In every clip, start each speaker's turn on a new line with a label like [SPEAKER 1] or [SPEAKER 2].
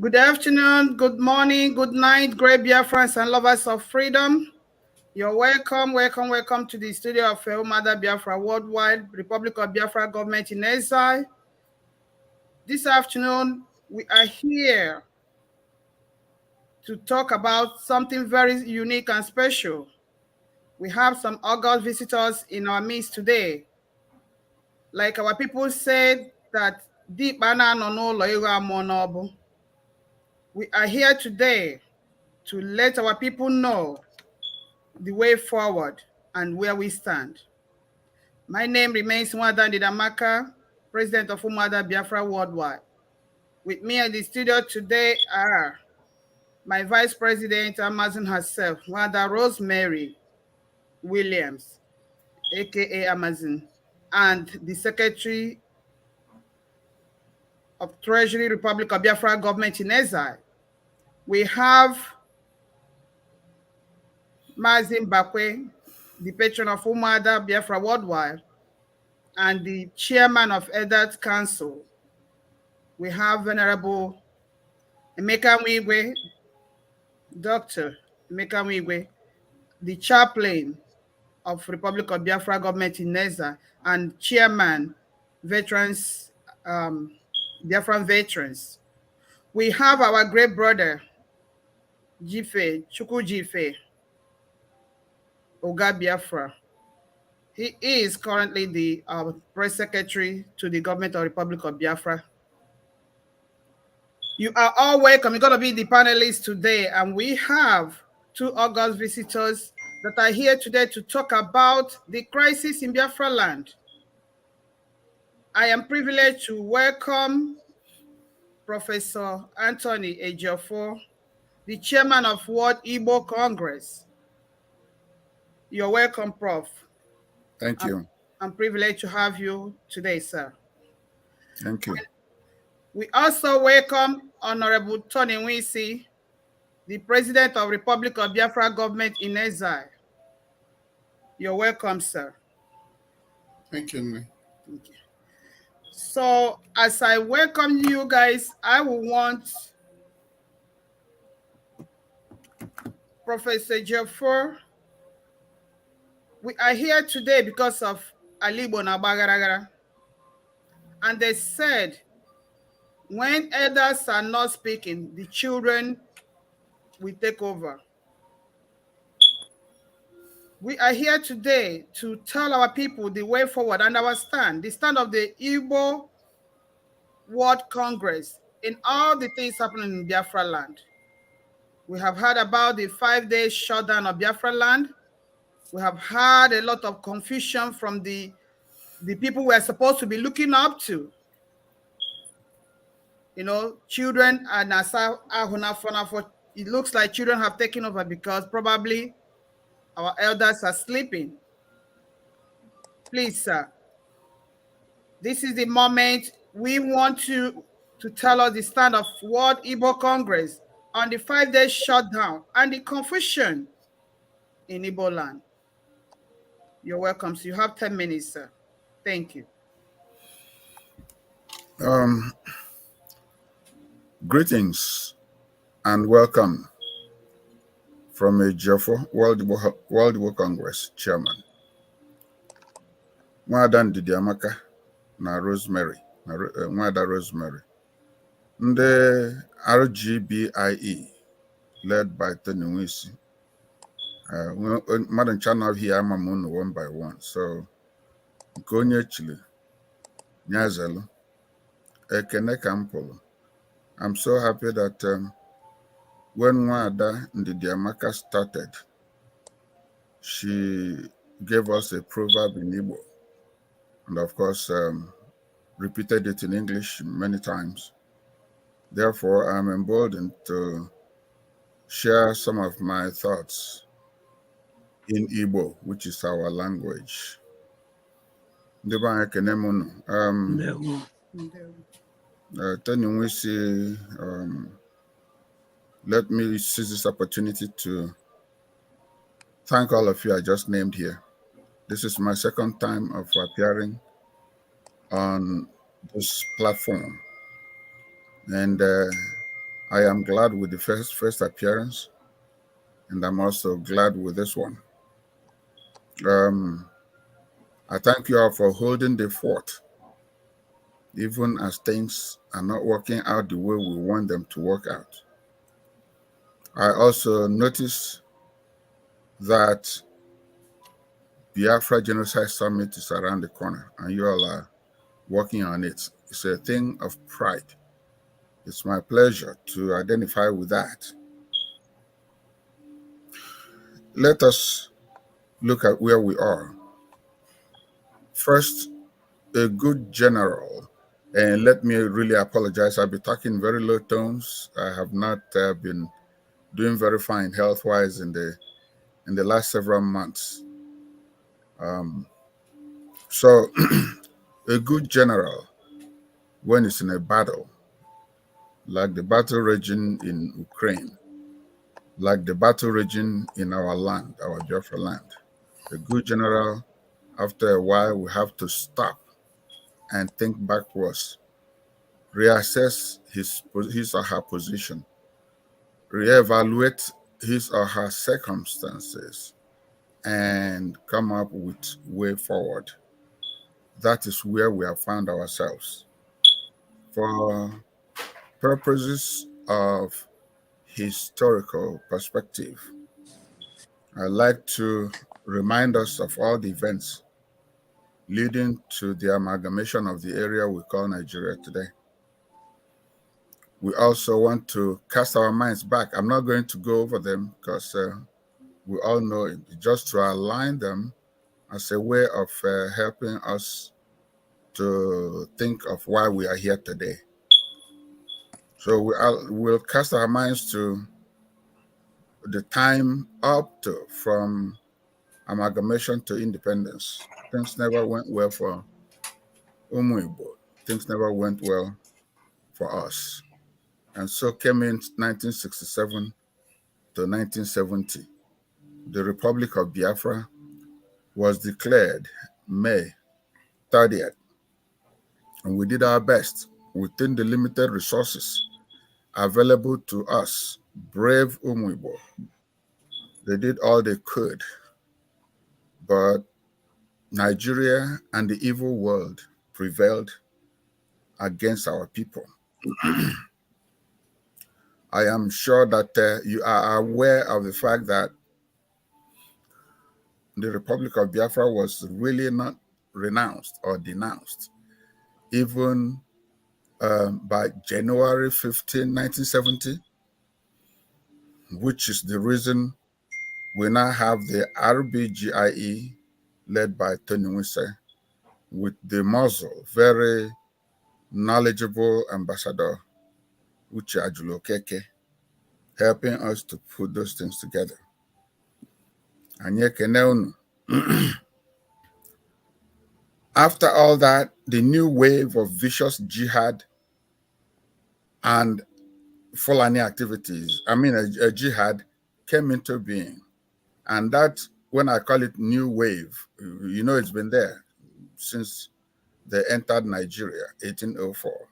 [SPEAKER 1] Good afternoon, good morning, good night, great Biafrans and lovers of freedom. You're welcome to the studio of Mother Biafra Worldwide, Republic of Biafra Government in Exile. This afternoon, we are here to talk about something very unique and special. We have some august visitors in our midst today. Like our people said that deep we are here today to let our people know the way forward and where we stand. My name remains Mwada Ndidamaka, President of Mother Biafra Worldwide. With me in the studio today are my Vice President, Amazon herself, Mwada Rosemary Williams, aka Amazon, and the Secretary of Treasury, Republic of Biafra Government in Exile. We have Mazin Bakwe, the patron of Mother Biafra Worldwide, and the chairman of Elders Council. We have Venerable Emeka Mwigwe, Dr. Emeka Mwigwe, the chaplain of Republic of Biafra Government in Exile, and chairman, veterans, Biafran veterans. We have our great brother, Chukwu Jife, Oga Biafra. He is currently the press secretary to the government of Republic of Biafra. You are all welcome. You're going to be the panelists today, and we have two august visitors that are here today to talk about the crisis in Biafra land. I am privileged to welcome Professor Anthony EJIOFOR, the chairman of World Igbo Congress. You're welcome, Prof.
[SPEAKER 2] Thank you.
[SPEAKER 1] I'm privileged to have you today, sir.
[SPEAKER 2] Thank you.
[SPEAKER 1] We also welcome Honorable Tony NWISI, the President of Republic of Biafra Government in Exile. You're welcome, sir.
[SPEAKER 2] Thank you.
[SPEAKER 1] Thank you. So, as I welcome you guys, I will want Professor EJIOFOR. We are here today because of Alibo Nabagaragara. And they said, when elders are not speaking, the children will take over. We are here today to tell our people the way forward and our stand, the stand of the Igbo World Congress in all the things happening in Biafra land. We have heard about the 5-day shutdown of Biafra land. We have had a lot of confusion from the people we are supposed to be looking up to. You know, children and it looks like children have taken over because probably our elders are sleeping. Please, sir, this is the moment we want to tell us the stand of World Igbo Congress on the 5-day shutdown and the confusion in Igbo land. You're welcome. So you have 10 minutes, sir. Thank you.
[SPEAKER 2] Greetings and welcome from EJIOFOR, World Igbo Congress Chairman. Mwada Ndidamaka na Rosemary, Mwada Rosemary. The Rbgie, led by Tony NWISI. Madam Channel here, I'm one by one. So, Konye Chile, Nyazelo, Ekene Kampolo, I'm so happy that when Nwada Ndidiamaka started, she gave us a proverb in Igbo, and of course, repeated it in English many times. Therefore, I'm emboldened to share some of my thoughts in Igbo, which is our language. NWISI, let me seize this opportunity to thank all of you I just named here. This is my second time of appearing on this platform, and I am glad with the first appearance, and I'm also glad with this one. I thank you all for holding the fort, even as things are not working out the way we want them to work out. I also notice that Biafra Genocide Summit is around the corner, and you all are working on it. It's a thing of pride. It's my pleasure to identify with that. Let us look at where we are. First, a good general, and let me really apologize. I'll be talking very low tones. I have not been doing very fine health-wise in the last several months. So a good general, when it's in a battle, like the battle raging in Ukraine, like the battle raging in our land, our Biafra land, a good general, after a while, we have to stop and think backwards, reassess his or her position, reevaluate his or her circumstances, and come up with way forward. That is where we have found ourselves. For purposes of historical perspective, I'd like to remind us of all the events leading to the amalgamation of the area we call Nigeria today. We also want to cast our minds back. I'm not going to go over them because we all know it, just to align them as a way of helping us to think of why we are here today. So we'll cast our minds to the time up to from amalgamation to independence. Things never went well for Igbo. Things never went well for us. And so came in 1967 to 1970. The Republic of Biafra was declared May 30th. And we did our best within the limited resources available to us, brave Igbo. They did all they could. But Nigeria and the evil world prevailed against our people. I am sure that you are aware of the fact that the Republic of Biafra was really not renounced or denounced, even by January 15, 1970, which is the reason we now have the Rbgie led by NWISI with the muzzle, very knowledgeable ambassador, Uche Ajulokeke, helping us to put those things together. After all that, the new wave of vicious jihad and Fulani activities, a jihad, came into being. And that, when I call it new wave, you know it's been there since they entered Nigeria, 1804.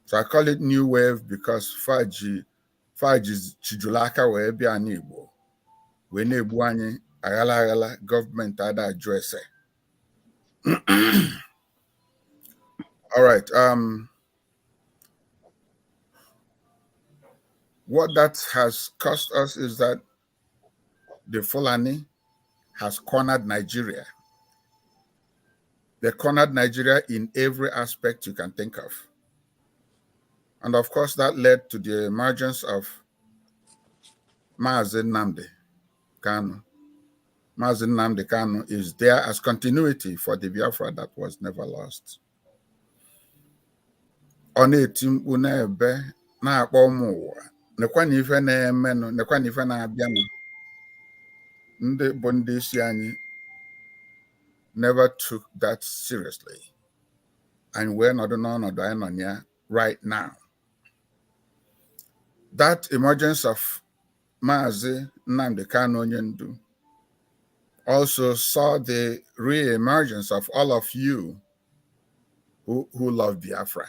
[SPEAKER 2] So I call it new wave because Faji Chijulaka wee bịa n'Igbo wee na-egbu anyị aghala government ada ajụ ese. All right. What that has cost us is that the Fulani has cornered Nigeria. They cornered Nigeria in every aspect you can think of. And of course, that led to the emergence of Mazi Nnamdi Kanu. Mazi Nnamdi Kanu is there as continuity for the Biafra that was never lost. Ọ na-eti mkpu na-ebe na-akpọ ụmụ ụwa nekwa na ife na-emenụ nekwa na ife na-abịanụ. Ndị bụ ndị isi anyị never took that seriously, and we're not on here right now. That emergence of Mazi Nnamdi Kanu Onyendu also saw the re-emergence of all of you who love Biafra.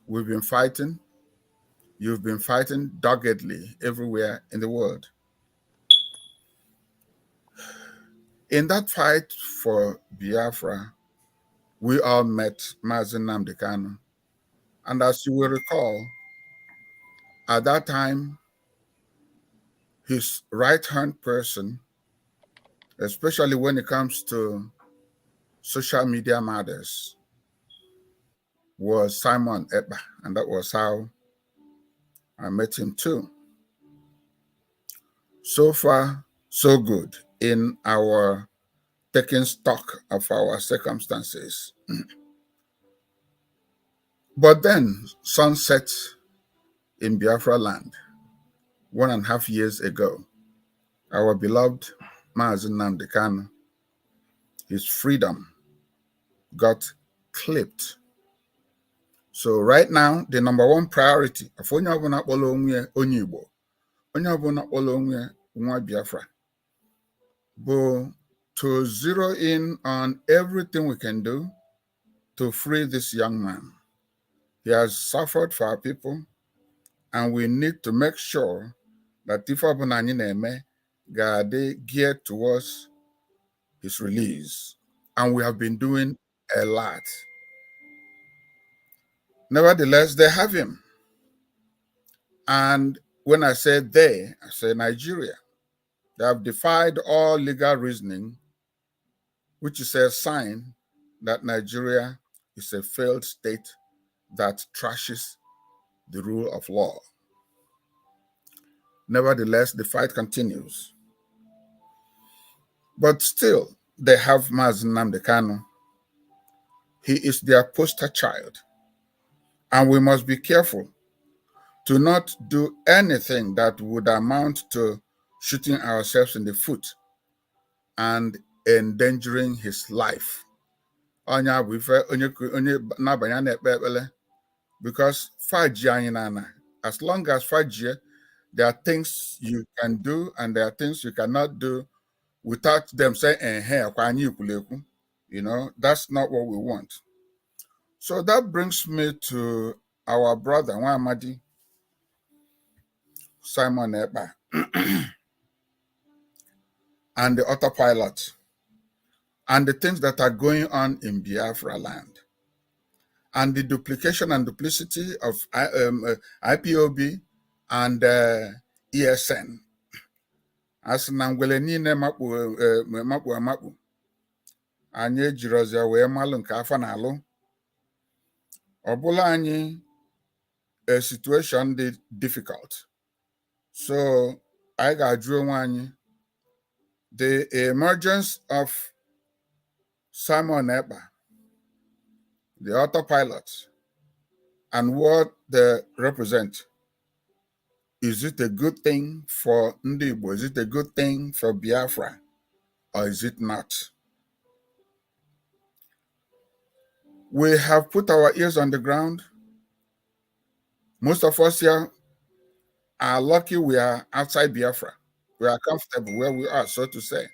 [SPEAKER 2] We've been fighting. You've been fighting doggedly everywhere in the world. In that fight for Biafra, we all met Mazi Nnamdi Kanu. And as you will recall, at that time, his right-hand person, especially when it comes to social media matters, was Simon Ekpa, and that was how I met him too. So far, so good in our taking stock of our circumstances. But then, sunset in Biafra land, 1.5 years ago, our beloved Mazi Nnamdi Kanu, his freedom got clipped. So right now, the number one priority of onye ọbụla kpọrọ onwe onye Igbo, onye ọbụla kpọrọ onwe nwa Biafra, bụ to zero in on everything we can do to free this young man. He has suffered for our people, and we need to make sure that ife ọbụla anyị na-eme ga-adị geared towards his release. And we have been doing a lot. Nevertheless, they have him. And when I say they, I say Nigeria. They have defied all legal reasoning, which is a sign that Nigeria is a failed state that trashes the rule of law. Nevertheless, the fight continues. But still, they have Mazi Nnamdi Kanu. He is their poster child. And we must be careful to not do anything that would amount to shooting ourselves in the foot and endangering his life. Because as long as Fajie, there are things you can do and there are things you cannot do without them saying, you know, that's not what we want. So that brings me to our brother, Wamadi Simon Ekpa, and the autopilot, and the things that are going on in Biafra land, and the duplication and duplicity of IPOB and ESN. As Nangwele niile makpu anyị ejirọzi wee malụ nke afọ na-alụ. Ọ bụla anyị a situation dị difficult. So I ga-ajụ onwe anyị, the emergence of Simon Ekpa, the autopilot, and what they represent, is it a good thing for Ndi Igbo? Is it a good thing for Biafra? Or is it not? We have put our ears on the ground. Most of us here are lucky we are outside Biafra. We are comfortable where we are, so to say.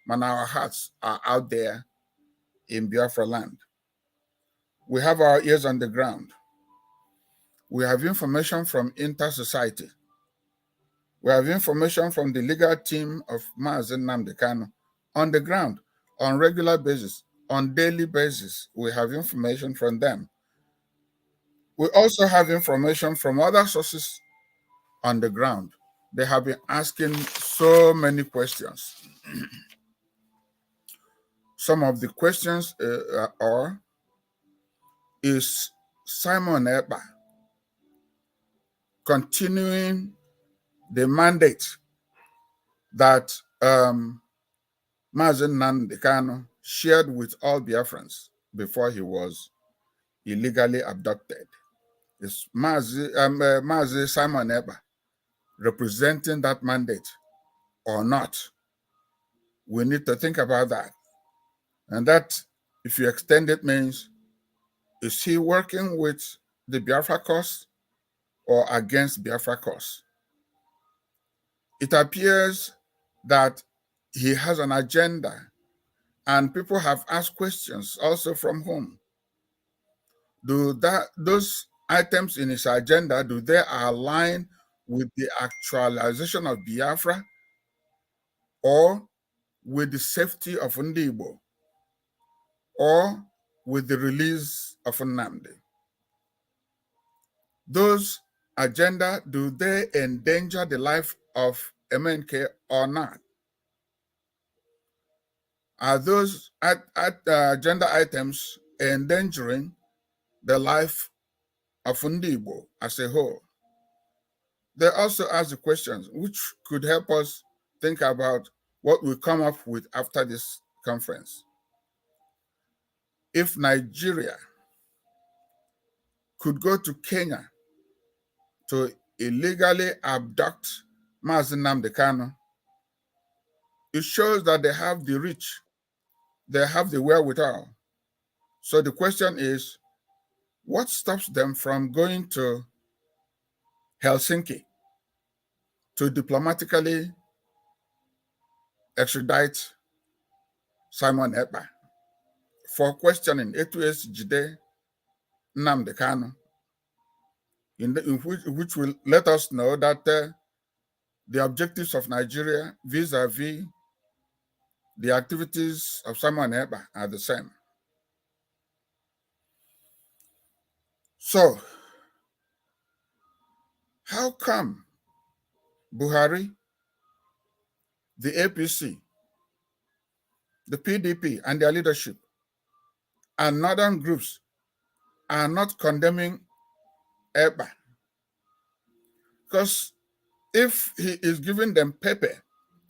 [SPEAKER 2] But our hearts are out there in Biafra land. We have our ears on the ground. We have information from inter-society. We have information from the legal team of Mazi Nnamdi Kanu on the ground, on regular basis, on daily basis. We have information from them. We also have information from other sources on the ground. They have been asking so many questions. Some of the questions are, is Simon Ekpa continuing the mandate that Mazen Nnamdi Kanu shared with all Biafrans before he was illegally abducted. Is Mazi Simon Eba representing that mandate or not? We need to think about that. And that, if you extend it, means, is he working with the Biafra cause or against Biafra cause? It appears that he has an agenda, and people have asked questions also from whom. Those items in his agenda, do they align with the actualization of Biafra or with the safety of Igbo or with the release of Nnamdi? Those agenda, do they endanger the life of MNK or not? Are those agenda items endangering the life of Igbo as a whole? They also ask the questions which could help us think about what we come up with after this conference. If Nigeria could go to Kenya to illegally abduct Mazen Nnamdi Kanu, it shows that they have the reach, they have the wherewithal. So the question is, what stops them from going to Helsinki to diplomatically extradite Simon Ekpa for questioning A2S Jide Nnamdi Kanu, which will let us know that the objectives of Nigeria vis-a-vis the activities of Simon Ekpa are the same. So, how come Buhari, the APC, the PDP, and their leadership, and northern groups are not condemning Ekpa? Because if he is giving them paper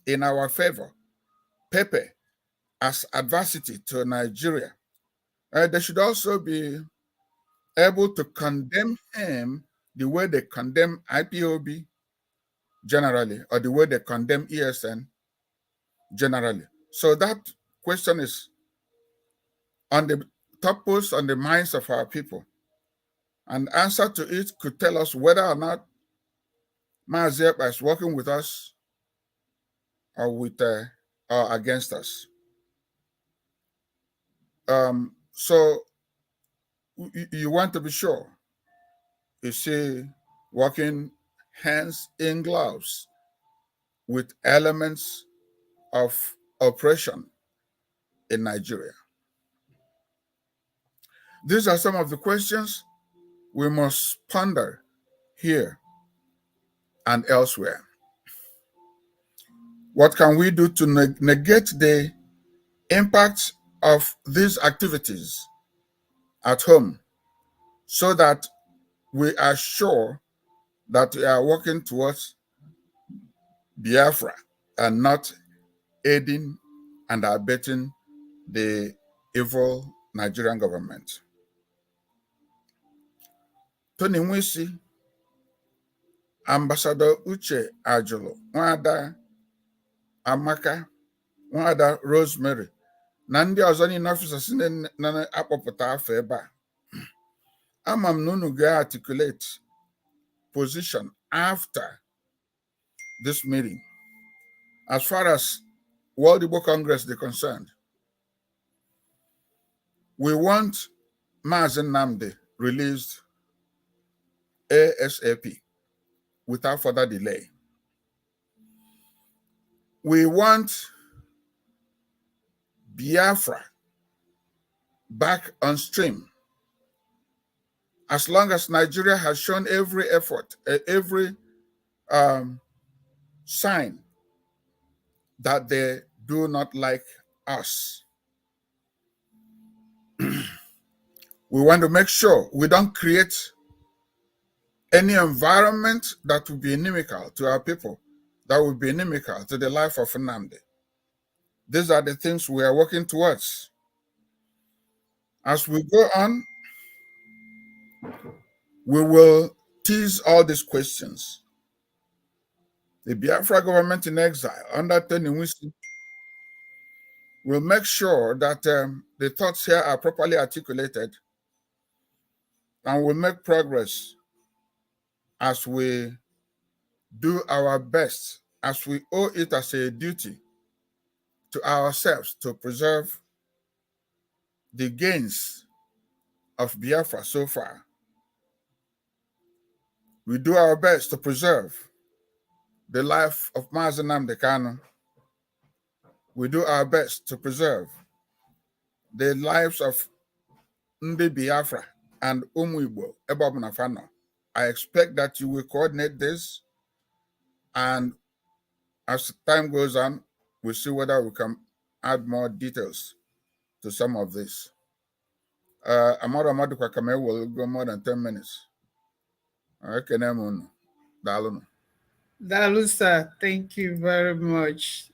[SPEAKER 2] in our favor, paper as adversity to Nigeria, they should also be able to condemn him the way they condemn IPOB generally, or the way they condemn ESN generally. So that question is on the topmost on the minds of our people. And answer to it could tell us whether or not Mazi Ekpa is working with us or with or against us. So you want to be sure. Is he working hands in gloves with elements of oppression in Nigeria? These are some of the questions we must ponder here and elsewhere. What can we do to negate the impact of these activities at home so that we are sure that we are working towards Biafra and not aiding and abetting the evil Nigerian government? Tony NWISI, Ambassador Uche Ajulu, Nwada Amaka, Nwada Rosemary, na ndị ọzọ niile ọfisas na-akpọpụta afọ ebe a, ama m na unu ga-articulate position after this meeting. As far as World Igbo Congress is concerned, we want Mazen Nnamdi released ASAP without further delay. We want Biafra back on stream. As long as Nigeria has shown every effort, every sign that they do not like us, we want to make sure we don't create any environment that would be inimical to our people, that would be inimical to the life of Nnamdi. These are the things we are working towards. As we go on, we will tease all these questions. The Biafra government in exile under NWISI will make sure that the thoughts here are properly articulated, and will make progress as we do our best, as we owe it as a duty to ourselves to preserve the gains of Biafra so far. We do our best to preserve the life of Mazi Nnamdi Kanu. We do our best to preserve the lives of Ndi Biafra and Igbo Ebobunafano. I expect that you will coordinate this, and as time goes on, we'll see whether we can add more details to some of this. Amara Madukwa Kame will go more than 10 minutes.
[SPEAKER 1] Dalusa, thank you very much.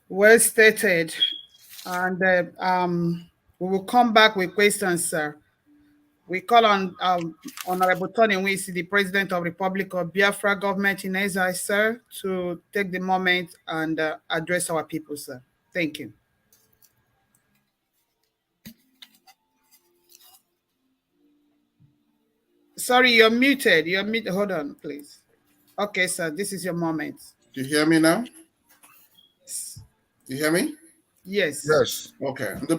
[SPEAKER 1] Well stated. And we will come back with questions, sir. We call on Honorable Tony NWISI, the President of the Republic of Biafra government in exile, sir, to take the moment and address our people, sir. Thank you. Sorry, you're muted. You're muted. Hold on, please. Okay, sir, this is your moment.
[SPEAKER 3] Do you hear me now? Yes. Do you hear me?
[SPEAKER 1] Yes.
[SPEAKER 2] Yes.
[SPEAKER 3] Okay. And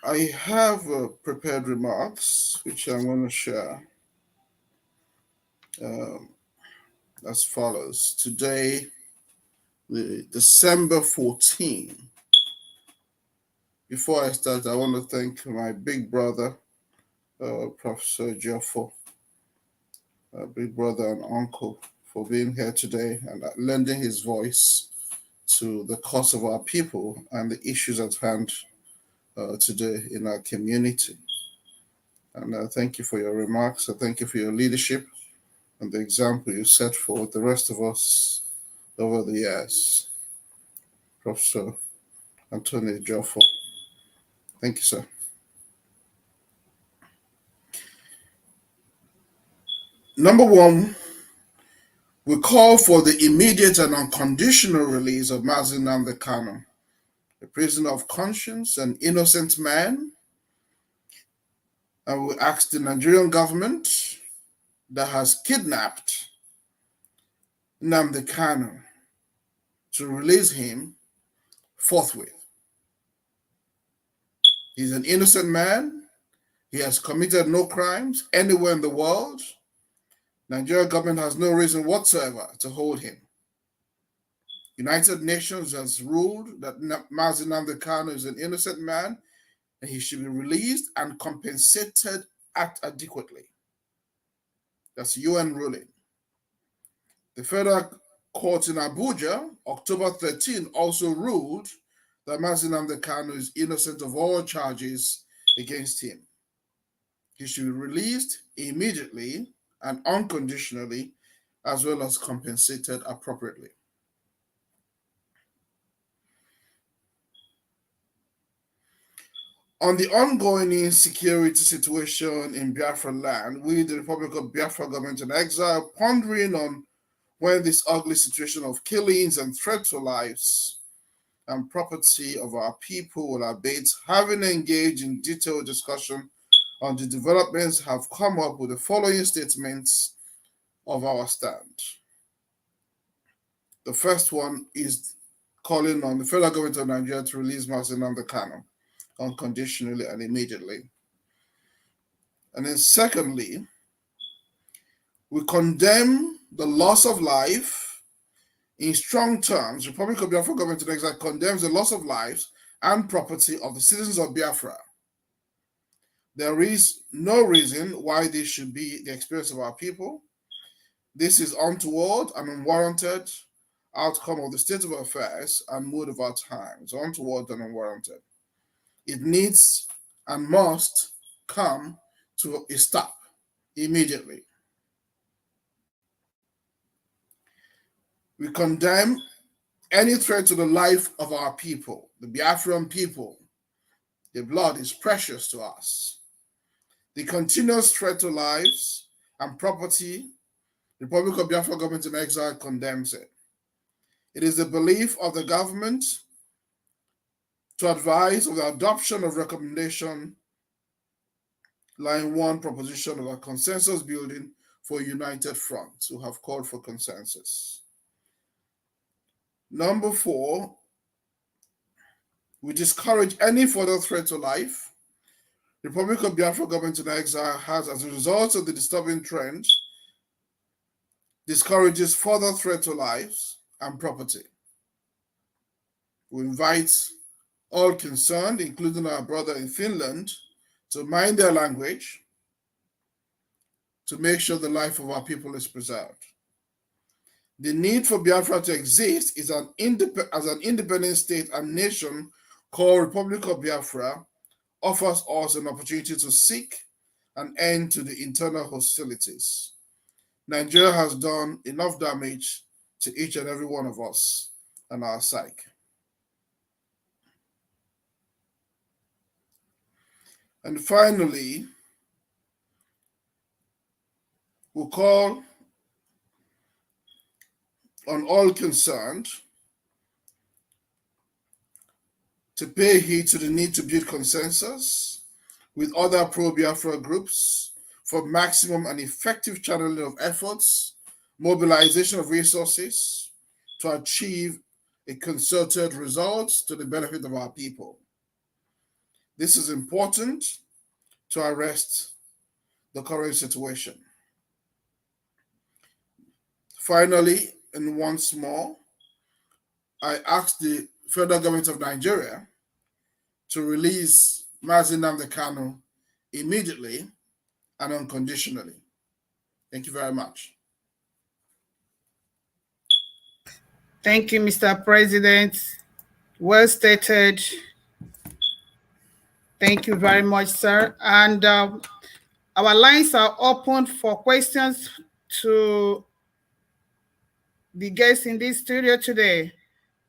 [SPEAKER 3] I have prepared remarks which I'm going to share as follows. Today, December 14. Before I start, I want to thank my big brother, Professor EJIOFOR, big brother and uncle, for being here today and lending his voice to the cause of our people and the issues at hand today in our community. And thank you for your remarks. I thank you for your leadership and the example you set for the rest of us over the years. Professor Anthony EJIOFOR. Thank you, sir. Number one, we call for the immediate and unconditional release of Mazi Nnamdi Kanu, a prisoner of conscience, an innocent man. And we ask the Nigerian government that has kidnapped Nnamdi Kanu to release him forthwith. He's an innocent man. He has committed no crimes anywhere in the world. Nigerian government has no reason whatsoever to hold him. United Nations has ruled that Mazi Nnamdi Kanu is an innocent man and he should be released and compensated adequately. That's UN ruling. The Federal Court in Abuja, October 13, also ruled that Mazi Nnamdi Kanu is innocent of all charges against him. He should be released immediately and unconditionally, as well as compensated appropriately. On the ongoing insecurity situation in Biafra land, we, the Republic of Biafra government in exile, pondering on when this ugly situation of killings and threat to lives and property of our people will abate, having engaged in detailed discussion on the developments, have come up with the following statements of our stand. The first one is calling on the federal government of Nigeria to release Mazi Nnamdi Kanu unconditionally and immediately. And then secondly, we condemn the loss of life in strong terms. Republic of Biafra government in exile condemns the loss of lives and property of the citizens of Biafra. There is no reason why this should be the experience of our people. This is untoward and unwarranted outcome of the state of affairs and mood of our times, untoward and unwarranted. It needs and must come to a stop immediately. We condemn any threat to the life of our people, the Biafran people. Their blood is precious to us. The continuous threat to lives and property, the Republic of Biafra government in exile condemns it. It is the belief of the government to advise of the adoption of recommendation line 1 proposition of a consensus building for united front, who have called for consensus. Number 4, we discourage any further threat to life. The Republic of Biafra government in exile has, as a result of the disturbing trend, discourages further threat to lives and property. We invite all concerned, including our brother in Finland, to mind their language to make sure the life of our people is preserved. The need for Biafra to exist is as an independent state and nation called Republic of Biafra offers us an opportunity to seek an end to the internal hostilities. Nigeria has done enough damage to each and every one of us and our psyche. And finally, we'll call on all concerned to pay heed to the need to build consensus with other pro-Biafra groups for maximum and effective channeling of efforts, mobilization of resources to achieve a concerted result to the benefit of our people. This is important to arrest the current situation. Finally, and once more, I ask the federal government of Nigeria to release Mazi Nnamdi Kanu immediately and unconditionally. Thank you very much.
[SPEAKER 1] Thank you, Mr. President. Well stated. Thank you very much, sir. And our lines are open for questions to the guests in this studio today.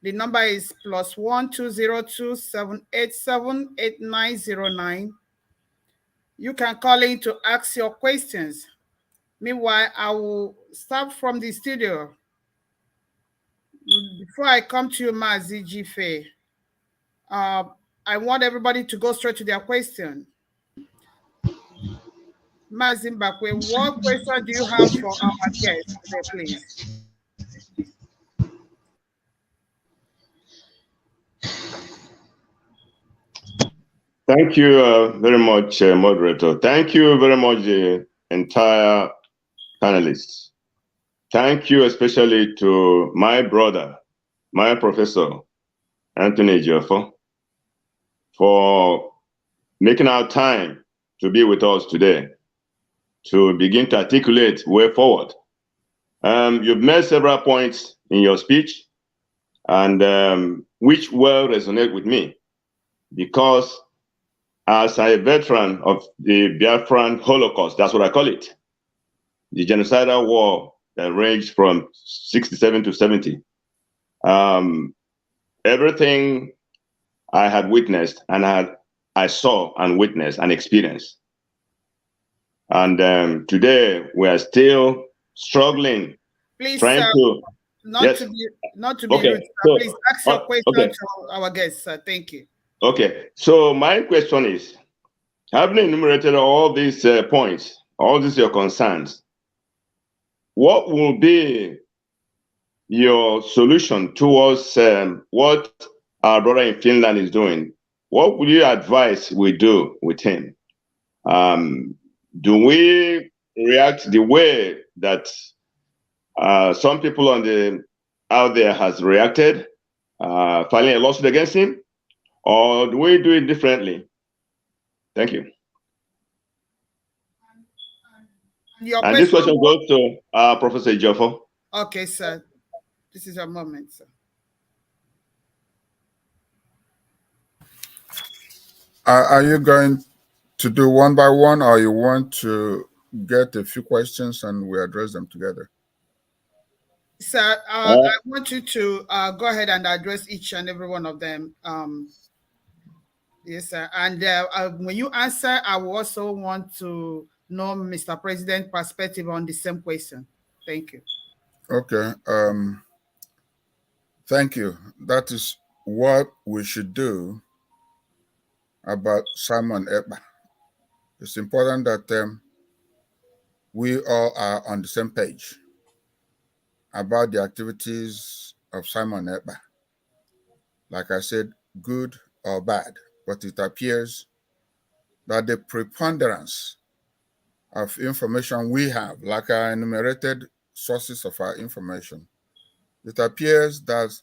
[SPEAKER 1] The number is +1 202 787 8909. You can call in to ask your questions. Meanwhile, I will start from the studio. Before I come to you, Mazi Jife, I want everybody to go straight to their question. Mazi Mbakwe, what question do you have for our guests today, please?
[SPEAKER 4] Thank you very much, moderator. Thank you very much, the entire panelists. Thank you especially to my brother, my professor, Anthony EJIOFOR, for making our time to be with us today to begin to articulate way forward. You've made several points in your speech, and which well resonate with me, because as a veteran of the Biafran Holocaust, that's what I call it, the genocidal war that ranged from 67 to 70, everything I had witnessed and I saw and witnessed and experienced. And today we are still struggling,
[SPEAKER 1] please,
[SPEAKER 4] trying to
[SPEAKER 1] not to be
[SPEAKER 4] okay.
[SPEAKER 1] rude,
[SPEAKER 4] So,
[SPEAKER 1] please ask your question
[SPEAKER 4] okay.
[SPEAKER 1] to our guests, sir. Thank you.
[SPEAKER 4] Okay, so my question is, having enumerated all these points, all these your concerns, what will be your solution towards what our brother in Finland is doing? What will you advise we do with him? Do we react the way that some people out there has reacted, filing a lawsuit against him? Or do we do it differently? Thank you. And this question goes to Professor EJIOFOR.
[SPEAKER 1] Okay, sir. This is a moment, sir.
[SPEAKER 2] Are you going to do one by one, or you want to get a few questions and we address them together?
[SPEAKER 1] Sir, I want you to go ahead and address each and every one of them. Yes, sir. And when you answer, I will also want to know Mr. President's perspective on the same question. Thank you.
[SPEAKER 2] Okay. Thank you. That is what we should do about Simon Ekpa. It's important that we all are on the same page about the activities of Simon Ekpa. Like I said, good or bad, but it appears that the preponderance of information we have, like I enumerated sources of our information, it appears that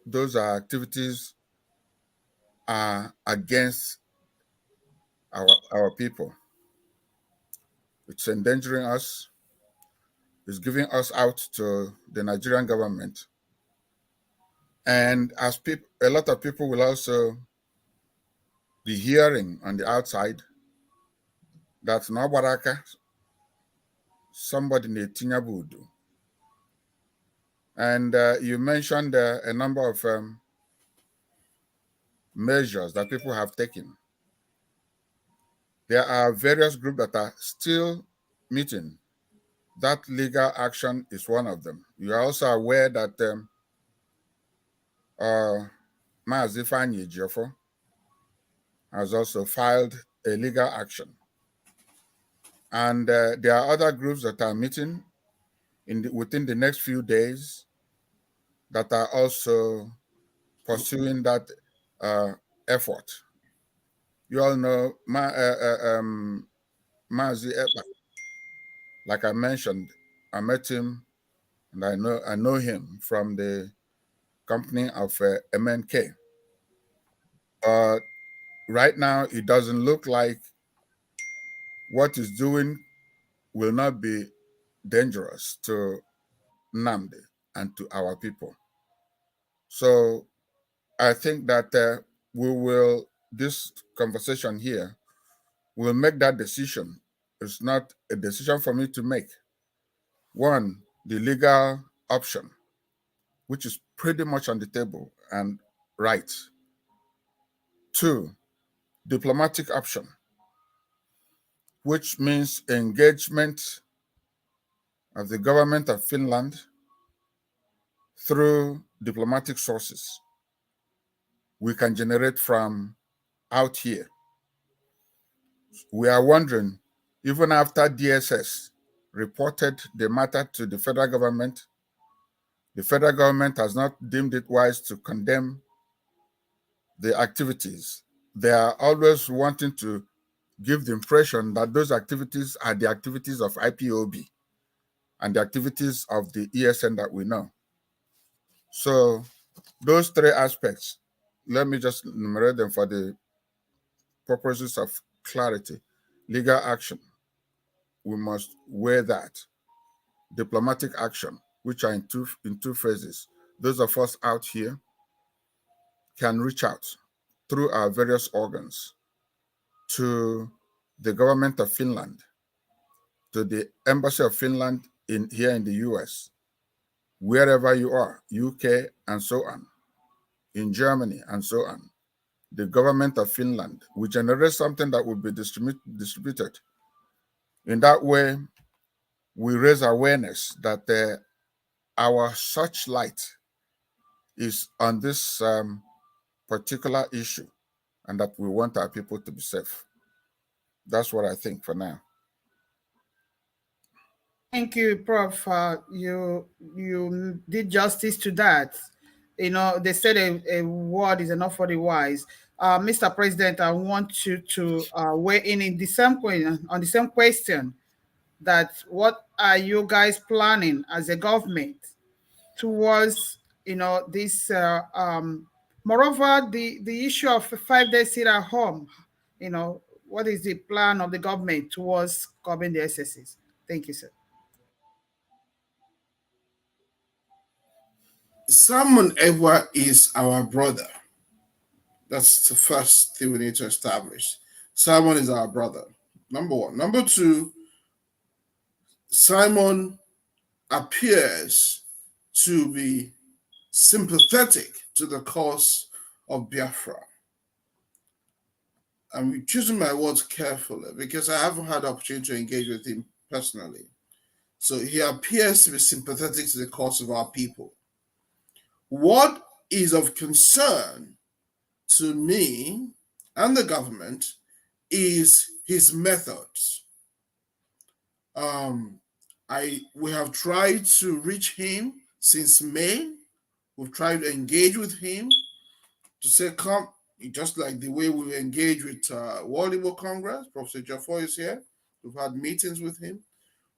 [SPEAKER 2] those activities are against our people. It's endangering us. It's giving us out to the Nigerian government. And as a lot of people will also be hearing on the outside that Nabaraka, somebody in Tinyabudu. And you mentioned a number of measures that people have taken. There are various groups that are still meeting. That legal action is one of them. You are also aware that EJIOFOR has also filed a legal action. And there are other groups that are meeting within the next few days that are also pursuing that effort. You all know Mazi Ekpa. Like I mentioned, I met him and I know him from the company of MNK. But right now, it doesn't look like what he's doing will not be dangerous to Nnamdi and to our people. So I think that this conversation here will make that decision. It's not a decision for me to make. One, the legal option, which is pretty much on the table and right. Two, diplomatic option, which means engagement of the government of Finland through diplomatic sources we can generate from out here. We are wondering, even after DSS reported the matter to the federal government has not deemed it wise to condemn the activities. They are always wanting to give the impression that those activities are the activities of IPOB and the activities of the ESN that we know. So those three aspects, let me just enumerate them for the purposes of clarity. Legal action, we must weigh that. Diplomatic action, which are in two phases. Those of us out here can reach out through our various organs to the government of Finland, to the embassy of Finland here in the US, wherever you are, UK and so on, in Germany and so on. The government of Finland will generate something that will be distributed. In that way, we raise awareness that our searchlight is on this particular issue and that we want our people to be safe. That's what I think for now.
[SPEAKER 1] Thank you, Prof. You did justice to that. You know, they said a word is enough for the wise. Mr. President, I want you to weigh in the same question that what are you guys planning as a government towards, you know, this, moreover, the issue of 5 days sit at home, you know, what is the plan of the government towards curbing the excesses? Thank you, sir.
[SPEAKER 3] Simon Ekpa is our brother. That's the first thing we need to establish. Simon is our brother, number one. Number two, Simon appears to be sympathetic to the cause of Biafra. I'm choosing my words carefully because I haven't had the opportunity to engage with him personally. So he appears to be sympathetic to the cause of our people. What is of concern to me and the government is his methods. We have tried to reach him since May. We've tried to engage with him to say, come, just like the way we engage with World Igbo Congress. Prof. EJIOFOR is here. We've had meetings with him.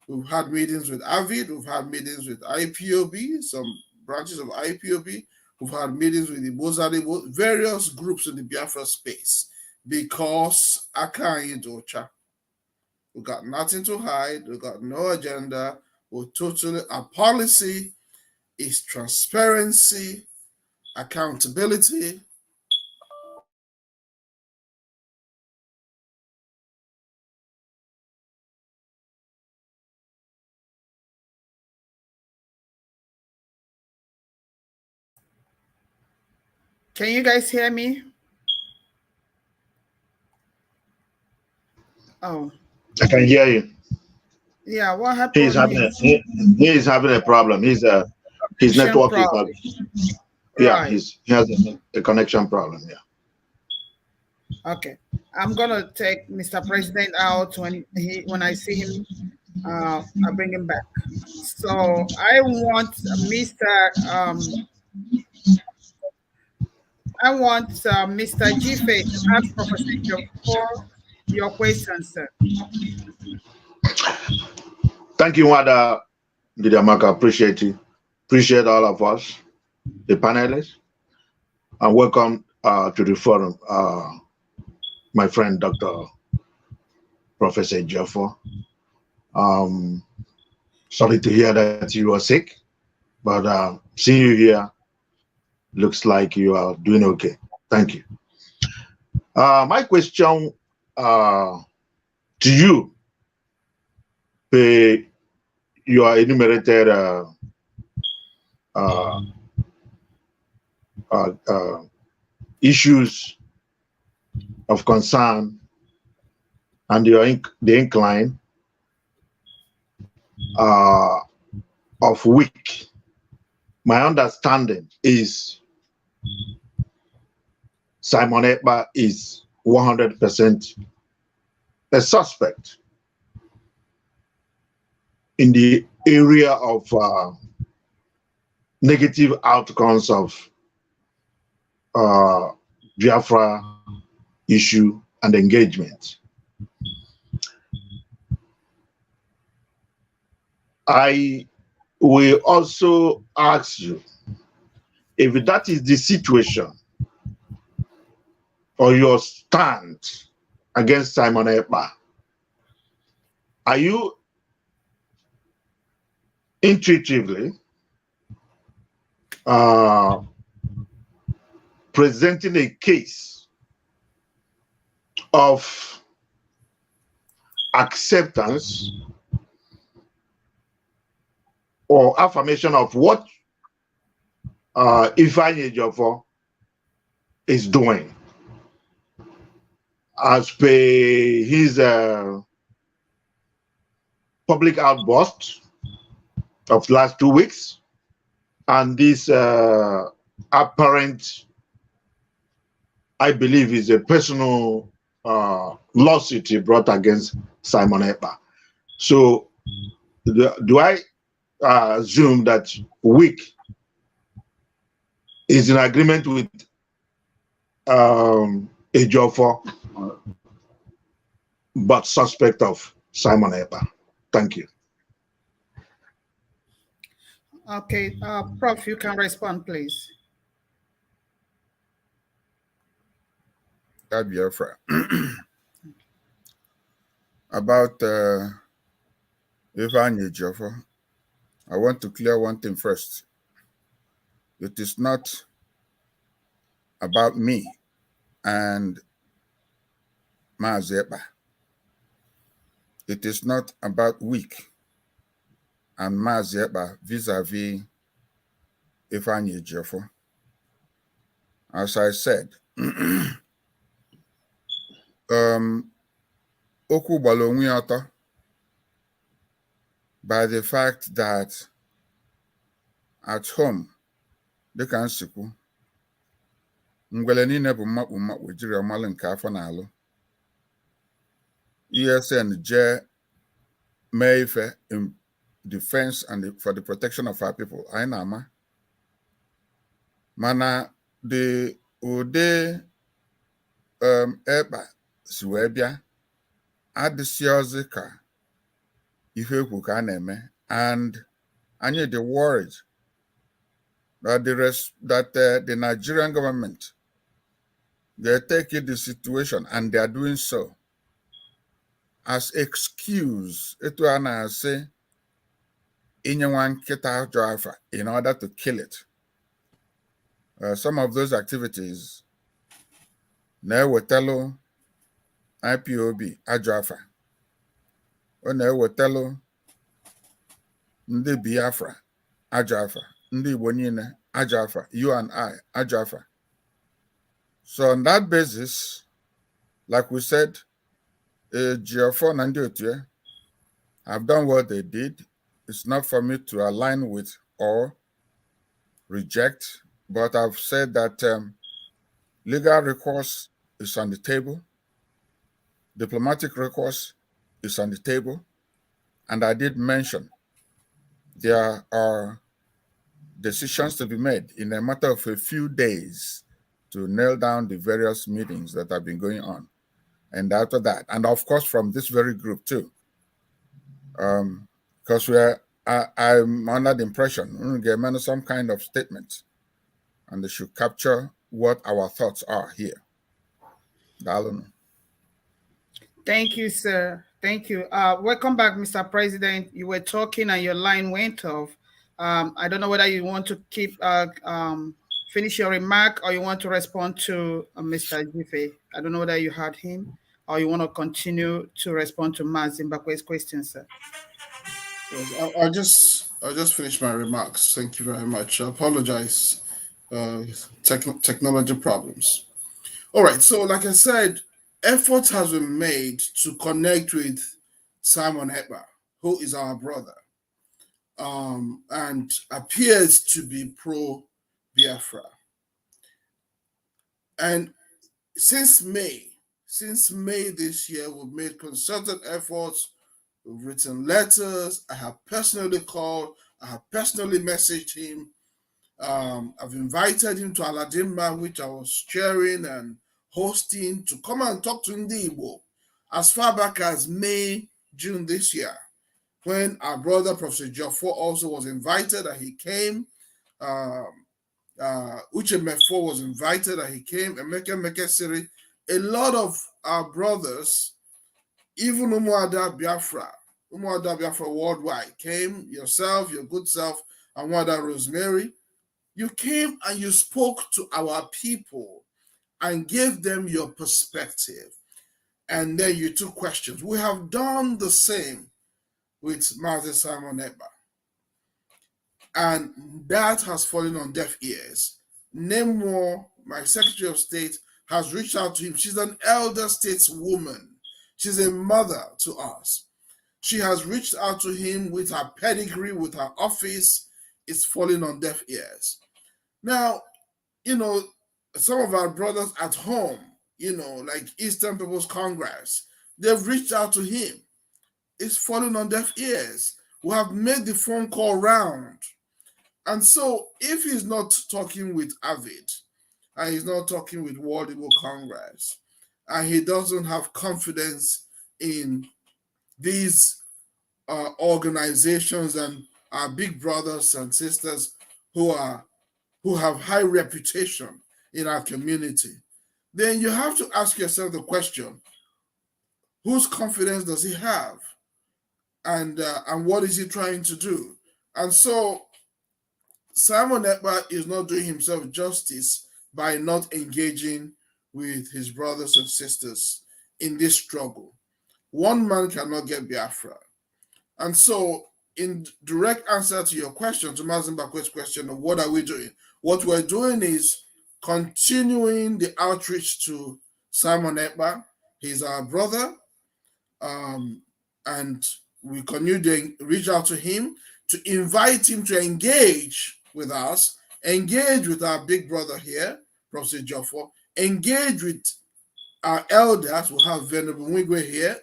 [SPEAKER 3] We've had meetings with AVID. We've had meetings with IPOB, some branches of IPOB. We've had meetings with the Bozade, various groups in the Biafra space, because Akanyi Docha. We've got nothing to hide. We've got no agenda. Our policy is transparency, accountability.
[SPEAKER 1] Can you guys hear me? Oh.
[SPEAKER 5] I can hear you.
[SPEAKER 1] Yeah, what happened?
[SPEAKER 5] He is having a problem. His network is having. Yeah,
[SPEAKER 1] right.
[SPEAKER 5] he has a connection problem. Yeah.
[SPEAKER 1] Okay, I'm gonna take Mr. President out when I see him. I'll bring him back. So I want Mr. Gife to ask Professor EJIOFOR your question, sir.
[SPEAKER 5] Thank you, Wada Didamaka. Appreciate you. Appreciate all of us, the panelists, and welcome to the forum, my friend, Dr. Professor EJIOFOR. Sorry to hear that you are sick, but seeing you here looks like you are doing okay. Thank you. My question to you, your enumerated issues of concern and the incline of weak. My understanding is Simon Ekpa is 100% a suspect in the area of negative outcomes of Biafra issue and engagement. I will also ask you if that is the situation or your stand against Simon Ekpa. Are you intuitively presenting a case of acceptance or affirmation of what EJIOFOR is doing as per his public outburst of the last 2 weeks and this apparent, I believe, is a personal lawsuit he brought against Simon Ekpa. So do I assume that weak is in agreement with EJIOFOR, but suspect of Simon Ekpa? Thank you.
[SPEAKER 1] Okay, Prof, you can respond, please.
[SPEAKER 2] Biafra. About EJIOFOR, I want to clear one thing first. It is not about me and Mazi Ekpa. It is not about weak and Mazi Ekpa vis-a-vis EJIOFOR. As I said, okwu gbara onwe ya ọtọ by the fact that at home, dịka nsikwu, ngwele niile bụ mmakpu jiri ọmalụ nke afọ na-alụ. ESN je mee ife in defense and for the protection of our people. Anyị na-ama. Mana the ụdị Ekpa si wee bịa adịsịọzi ka ihe ekwu ka a na-eme, and anyị dị worried that the Nigerian government, they take the situation and they are doing so as excuse etu a na-asị inye nwa nkịta ajọ afa in order to kill it. Some of those activities na-ewetelu IPOB ajọ afa. Ọ na-ewetelu ndị Biafra ajọ afa, ndị Igbo niile ajọ afa, you and I ajọ afa. So on that basis, like we said, EJIOFOR and ndị otu ya have done what they did. It's not for me to align with or reject, but I've said that legal recourse is on the table, diplomatic recourse is on the table, and I did mention there are decisions to be made in a matter of a few days to nail down the various meetings that have been going on. And after that, and of course from this very group too, because I'm under the impression we're going to get some kind of statement, and they should capture what our thoughts are here.
[SPEAKER 1] Thank you, sir. Thank you. Welcome back, Mr. President. You were talking and your line went off. I don't know whether you want to keep finish your remark or you want to respond to Mr. Jife. I don't know whether you heard him or you want to continue to respond to Zimbabwe's question, sir.
[SPEAKER 3] Yes, I'll just finish my remarks. Thank you very much. I apologize. Technology problems. All right. So, like I said, effort has been made to connect with Simon Ekpa, who is our brother, and appears to be pro-Biafra. And since May this year, we've made concerted efforts. We've written letters. I have personally called. I have personally messaged him. I've invited him to Aladimba, which I was chairing and hosting, to come and talk to Igbo as far back as May, June this year, when our brother Professor EJIOFOR also was invited and he came. Uche Mefo was invited and he came. Emeka Mekesiri, a lot of our brothers, even Umuada Biafra worldwide came, yourself, your good self, and Wada Rosemary. You came and you spoke to our people and gave them your perspective. And then you took questions. We have done the same with Mazi Simon Ekpa. And that has fallen on deaf ears. Nemo, my Secretary of State, has reached out to him. She's an elder stateswoman. She's a mother to us. She has reached out to him with her pedigree, with her office. It's falling on deaf ears. Now, some of our brothers at home, like Eastern People's Congress, they've reached out to him. It's falling on deaf ears. We have made the phone call round. And so if he's not talking with Avid, and he's not talking with World Igbo Congress, and he doesn't have confidence in these organizations and our big brothers and sisters who have high reputation in our community, then you have to ask yourself the question, whose confidence does he have? And what is he trying to do? And so Simon Ekpa is not doing himself justice by not engaging with his brothers and sisters in this struggle. One man cannot get Biafra. And so, in direct answer to your question, to Mazin Bakwe's question of what are we doing? What we're doing is continuing the outreach to Simon Ekpa. He's our brother. And we continue to reach out to him, to invite him to engage with us, engage with our big brother here, Prof. EJIOFOR, engage with our elders. We have Venerable Mwigwe here.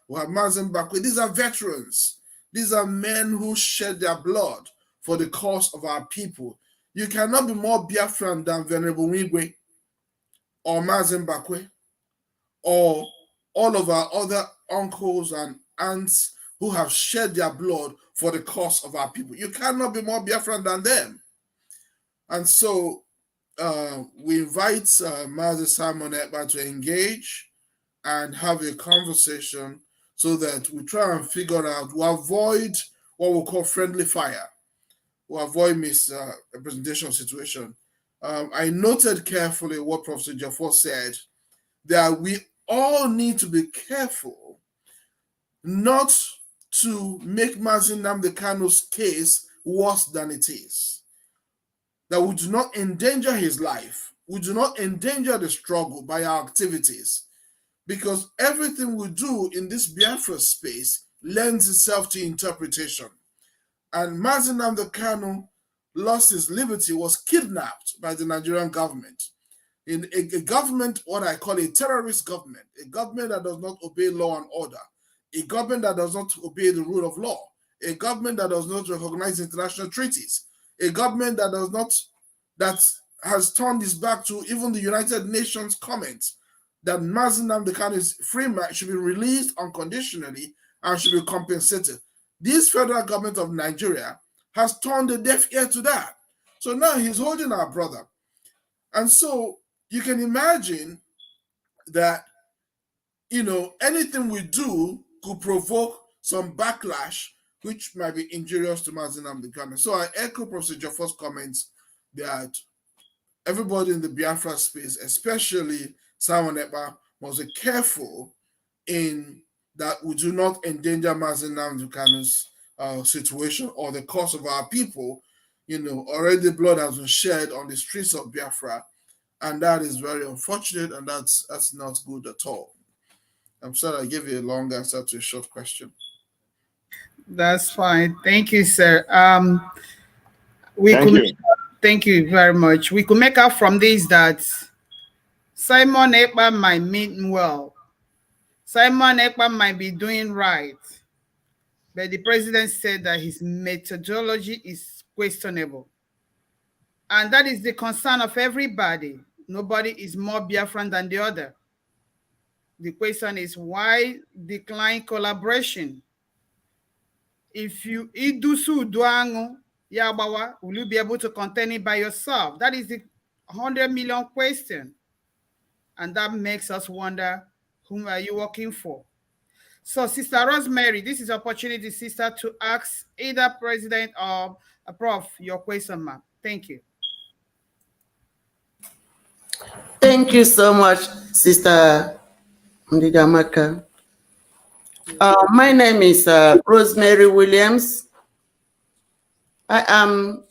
[SPEAKER 3] We have Mazin Bakwe. These are veterans. These are men who shed their blood for the cause of our people. You cannot be more Biafran than Venerable Mwigwe or Mazin Bakwe or all of our other uncles and aunts who have shed their blood for the cause of our people. You cannot be more Biafran than them. And so we invite Master Simon Ekpa to engage and have a conversation so that we try and figure out, we avoid what we call friendly fire. We avoid misrepresentation situation. I noted carefully what Professor EJIOFOR said, that we all need to be careful not to make Mazi Nnamdi Kanu's case worse than it is. That we do not endanger his life. We do not endanger the struggle by our activities, because everything we do in this Biafra space lends itself to interpretation. And Mazi Nnamdi Kanu lost his liberty, was kidnapped by the Nigerian government. In a government, what I call a terrorist government, a government that does not obey law and order, a government that does not obey the rule of law, a government that does not recognize international treaties, a government that has turned its back to even the United Nations comments that Mazi Nnamdi Kanu's free man should be released unconditionally and should be compensated. This federal government of Nigeria has turned a deaf ear to that. So now he's holding our brother. And so you can imagine that, anything we do could provoke some backlash, which might be injurious to Mazi Nnamdi Kanu. So I echo Professor EJIOFOR's comments that everybody in the Biafra space, especially Simon Ekpa, must be careful in that we do not endanger Mazi Nnamdi Kanu's situation or the cause of our people. Already blood has been shed on the streets of Biafra, and that is very unfortunate, and that's not good at all. I'm sorry I gave you a long answer to a short question.
[SPEAKER 1] That's fine. Thank you, sir. Thank you very much. We could make out from this that Simon Ekpa might mean well. Simon Ekpa might be doing right, but the president said that his methodology is questionable. And that is the concern of everybody. Nobody is more Biafran than the other. The question is, why decline collaboration? If you idusu duango yabawa, will you be able to contain it by yourself? That is the 100 million question. And that makes us wonder, whom are you working for? So, Sister Rosemary, this is an opportunity, sister, to ask either President or a Prof your question, ma'am. Thank you.
[SPEAKER 6] Thank you so much, Sister Ndidamaka. My name is Rosemary Williams. I am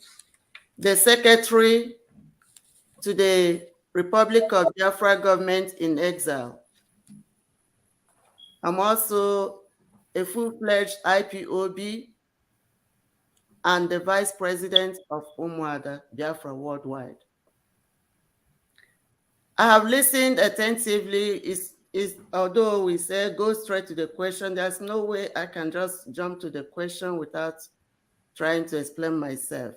[SPEAKER 6] the Secretary to the Republic of Biafra Government in Exile. I'm also a full-fledged IPOB and the Vice President of Umuada Biafra Worldwide. I have listened attentively. Although we say go straight to the question, there's no way I can just jump to the question without trying to explain myself.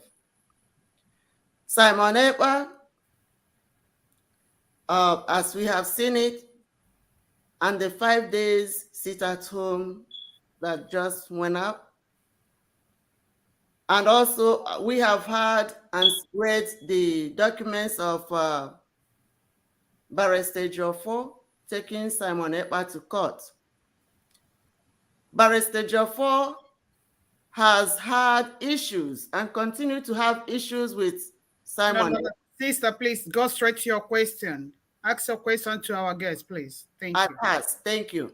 [SPEAKER 6] Simon Ekpa, as we have seen it, and the 5 days sit at home that just went up. And also we have heard and read the documents of Barrister EJIOFOR taking Simon Ekpa to court. Barrister EJIOFOR has had issues and continue to have issues with Simon.
[SPEAKER 1] No. Sister, please go straight to your question. Ask your question to our guest, please. Thank you.
[SPEAKER 6] I pass. Thank you.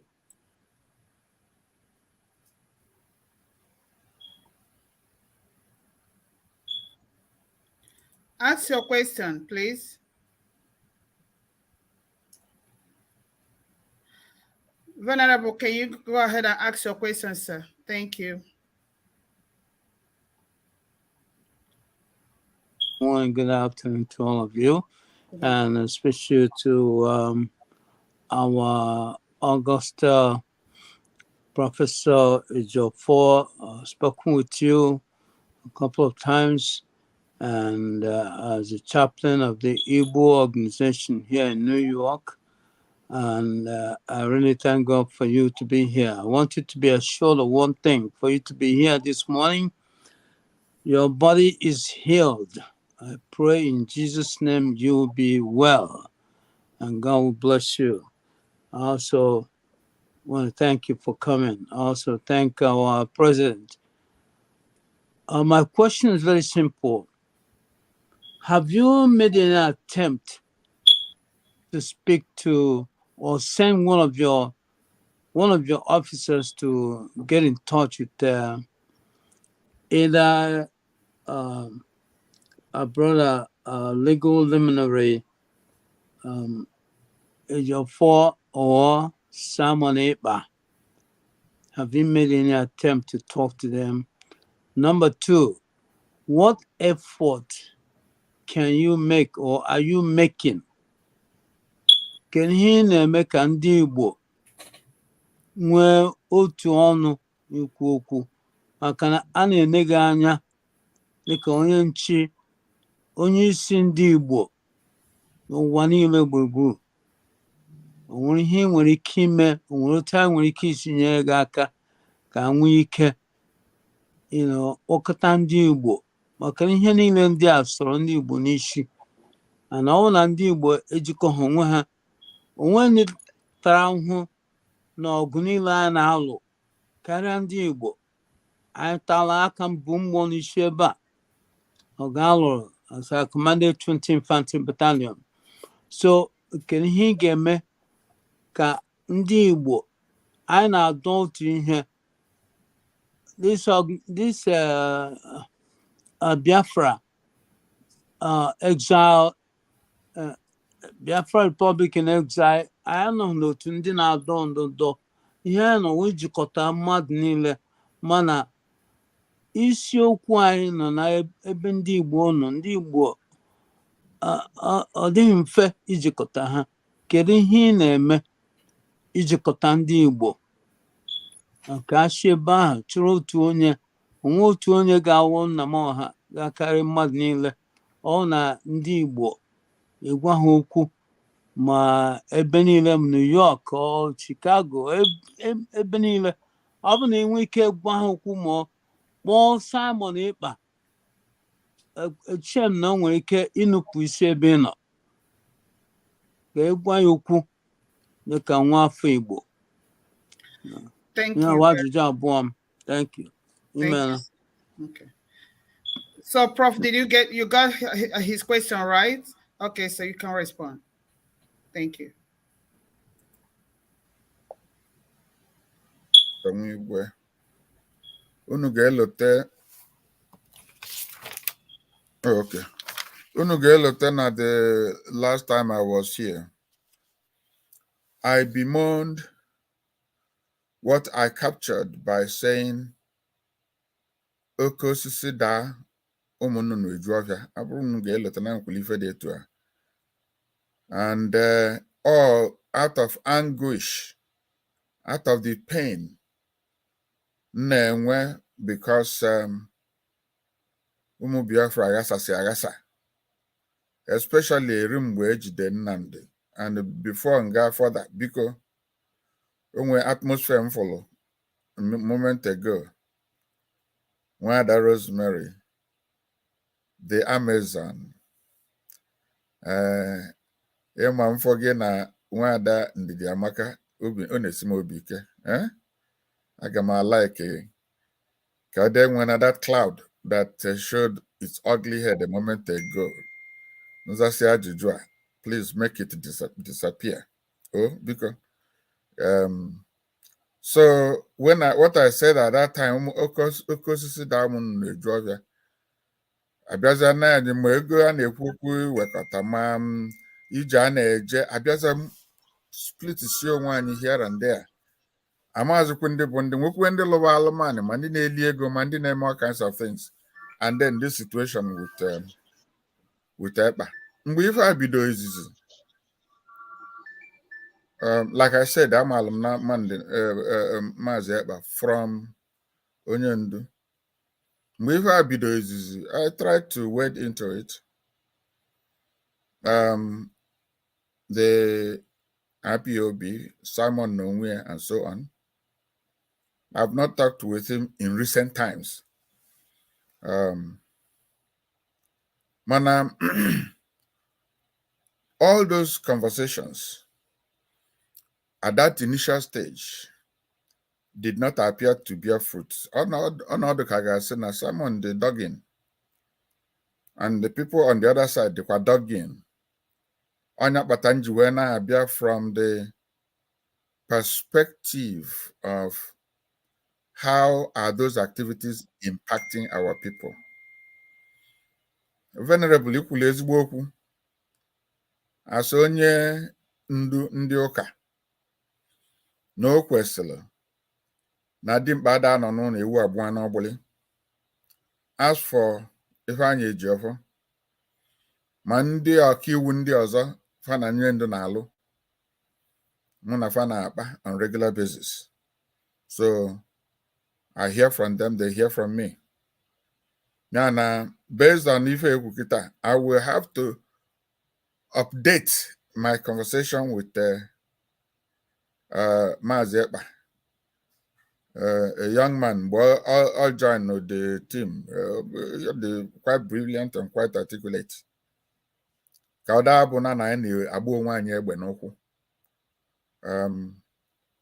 [SPEAKER 1] Ask your question, please. Venerable, can you go ahead and ask your question, sir? Thank you.
[SPEAKER 7] Morning, good afternoon to all of you, and especially to our August Professor EJIOFOR. Spoken with you a couple of times, and as a chaplain of the Igbo organization here in New York. And I really thank God for you to be here. I want you to be assured of one thing: for you to be here this morning, your body is healed. I pray in Jesus' name you will be well, and God will bless you. I also want to thank you for coming. I also thank our president. My question is very simple. Have you made an attempt to speak to or send one of your officers to get in touch with either a brother legal luminary EJIOFOR or Simon Ekpa? Have you made any attempt to talk to them? Number two, what effort can you make or are you making? Can he na-eme ka ndị Igbo nwee otu ọnụ ikwu okwu? Maka na a na-ene gị anya dịka onye nchi, onye isi ndị Igbo n'ụwa niile gburugburu. O nwere ihe nwere ike ime, o nwere otu a nwere ike isi nyere gị aka ka nwee ike kpọkọta ndị Igbo, maka ihe niile ndị a sọrọ ndị Igbo n'isi. Ana ọ na ndị Igbo ejikọghị onwe ha, onwe ndị tara ahụhụ na ọgụ niile a na-alụ karịa ndị Igbo. Anyị tala aka mbụ mmụọ n'isi ebe a ọgụ alụrụ as a commanded 20 Infantry Battalion. So kedu ihe ị ga-eme ka ndị Igbo anyị na-adọ otu ihe? This Biafra Exile, Biafra Republic in Exile, anyị anọghị n'otu ndị na-adọ ndọdọ. Ihe anyị nọ wee jikọta mmadụ niile, mana isiokwu anyị nọ n'ebe ndị Igbo nọ. Ndị Igbo ọ dịghị mfe ijikọta ha. Kedu ihe ị na-eme ijikọta ndị Igbo? Ka achị ebe ahụ chụrụ otu onye, onwe otu onye ga-awụ nna m ọha ga-akarị mmadụ niile. Ọ na ndị Igbo ịgwa ha okwu ma ebe niile, m New York ọ Chicago, ebe niile. Ọ bụ na enwe ike gwa ha okwu ma kpọọ Simon Ekpa, eche m na o nwere ike ịnụpụ isi ebe ị nọ, ka ịgwa ya okwu dịka nwa afọ Igbo.
[SPEAKER 1] Thank you.
[SPEAKER 7] Thank you.
[SPEAKER 1] Okay. So, Prof, you got his question right? Okay, so you can respond. Thank you.
[SPEAKER 2] Okay. The last time I was here, I bemoaned what I captured by saying okosisi da ụmụnnụnụ EJIOFOR abụrụ m ga-eleta na nkwulife dị etu a. And all out of anguish, out of the pain na-enwe because ụmụ Biafra aghasasị aghasa, especially eri mgbe ejide Nnamdi. And before nga further, biko onwe atmosphere m follow a moment ago, Nwada Rosemary, the Amazon, ịma mfọ gị na Nwada Ndidi Amaka ọ na-esi m obi ike. Aga m like ka ọ dị nwere that cloud that showed its ugly head a moment ago. Nzasi ajụjụ a please make it disappear. Oh, because so what I said at that time, okosisi diamond Georgia. Abịaza na anyị ma ego a na-ekwu okwu wekọta ma ije a na-eje abịaza split si onwe anyị here and there. Amazikwu ndị bụ ndị nwekwe ndị lụwa alụmanị ma ndị na-eli ego ma ndị na-eme all kinds of things. And then this situation with Ekpa. Mgbe ife a bido izizi, like I said, I'm na Maazị Ekpa from onye ndu. Mgbe ife a bido izizi, I tried to wade into it. The IPOB, Simon Nonwe, and so on. I've not talked with him in recent times. All those conversations at that initial stage did not appear to bear fruit. Another Kagasina, Simon the dug in. And the people on the other side, they were dug in. Onya Batanji Wena appear from the perspective of how are those activities impacting our people. Venerable ikwulu ezigbo okwu as onye ndu ndị ụka na o kwesịrị na dimkpa ada nọ n'ụlọ ewu abụọ n'ọgbụlị. As for Ifeanyi Ejiofor, ma ndị ọkaiwu ndị ọzọ fa na nye ndụ na-alụ mụ na fa na-akpa on regular basis. So I hear from them, they hear from me. Now, based on Ife Ekwukita, I will have to update my conversation with Maazị Ekpa, a young man, all joined the team. They're quite brilliant and quite articulate. Kauda abuna na anyị agba onwe anyị egbe n'ụkwụ.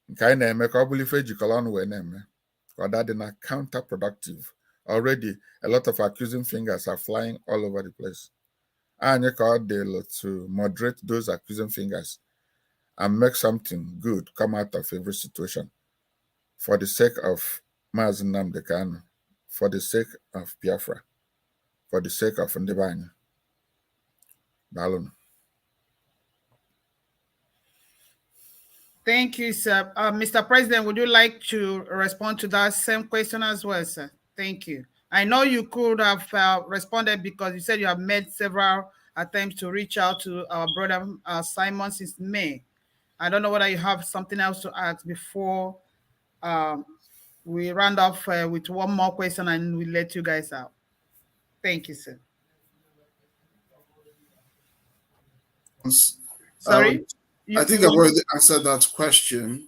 [SPEAKER 2] Nke anyị na-eme ka ọ bụrụ ife ejikọrọ ọnụ wee na-eme. Kauda dị na counterproductive. Already, a lot of accusing fingers are flying all over the place. Anyị ka ọ dị to moderate those accusing fingers and make something good come out of every situation for the sake of Maazị Nnamdi Kanu, for the sake of Biafra, for the sake of ndị be anyị. Daalụ.
[SPEAKER 1] Thank you, sir. Mr. President, would you like to respond to that same question as well, sir? Thank you. I know you could have responded because you said you have made several attempts to reach out to our brother Simon since May. I don't know whether you have something else to ask before we round off with one more question and we let you guys out. Thank you, sir. Sorry?
[SPEAKER 3] I think I've already answered that question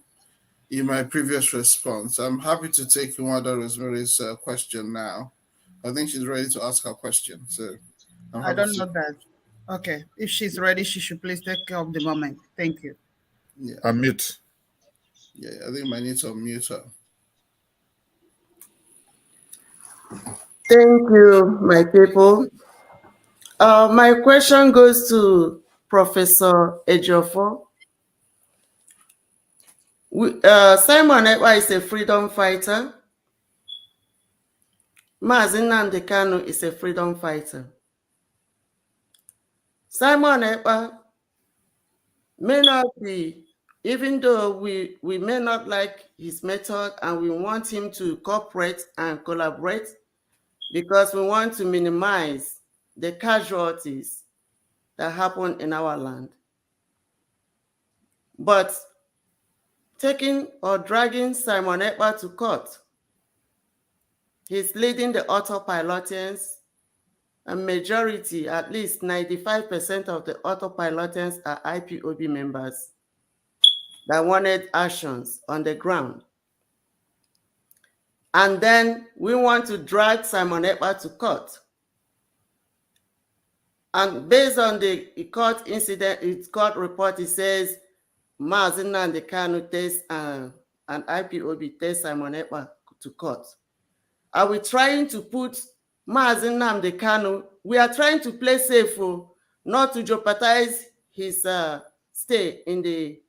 [SPEAKER 3] in my previous response. I'm happy to take Nwada Rosemary's question now. I think she's ready to ask her question. So
[SPEAKER 1] I don't know that. Okay. If she's ready, she should please take care of the moment. Thank you.
[SPEAKER 3] Yeah.
[SPEAKER 2] Unmute.
[SPEAKER 3] Yeah, I think I need to unmute her.
[SPEAKER 6] Thank you, my people. My question goes to Professor EJIOFOR. Simon Ekpa is a freedom fighter. Maazị Nnamdi Kanu is a freedom fighter. Simon Ekpa may not be, even though we may not like his method and we want him to cooperate and collaborate because we want to minimize the casualties that happen in our land. But taking or dragging Simon Ekpa to court, he's leading the autopilotants, a majority, at least 95% of the autopilotants are IPOB members that wanted actions on the ground. And then we want to drag Simon Ekpa to court. And based on the court incident, court report, it says Maazị Nnamdi Kanu takes an IPOB takes Simon Ekpa to court. Are we trying to put Maazị Nnamdi Kanu? We are trying to play safe, not to jeopardize his stay in the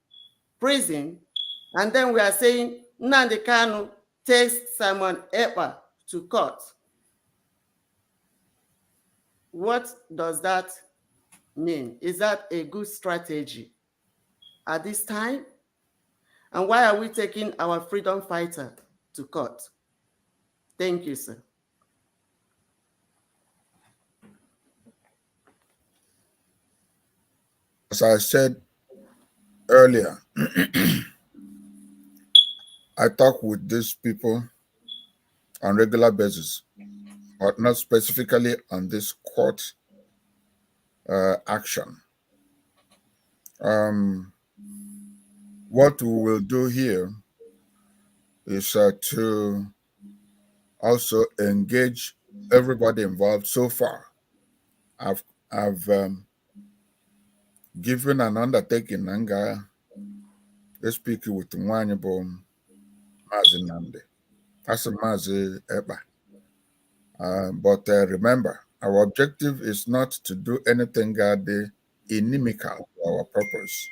[SPEAKER 6] prison, and then we are saying Nnamdi Kanu takes Simon Ekpa to court. What does that mean? Is that a good strategy at this time? And why are we taking our freedom fighter to court? Thank you, sir.
[SPEAKER 2] As I said earlier, I talk with these people on regular basis, but not specifically on this court action. What we will do here is to also engage everybody involved. So far, I've given an undertaking and speaking with Nwanyebo Mazi Nnamdi. That's a Mazi Ekpa. But remember, our objective is not to do anything inimical to our purpose.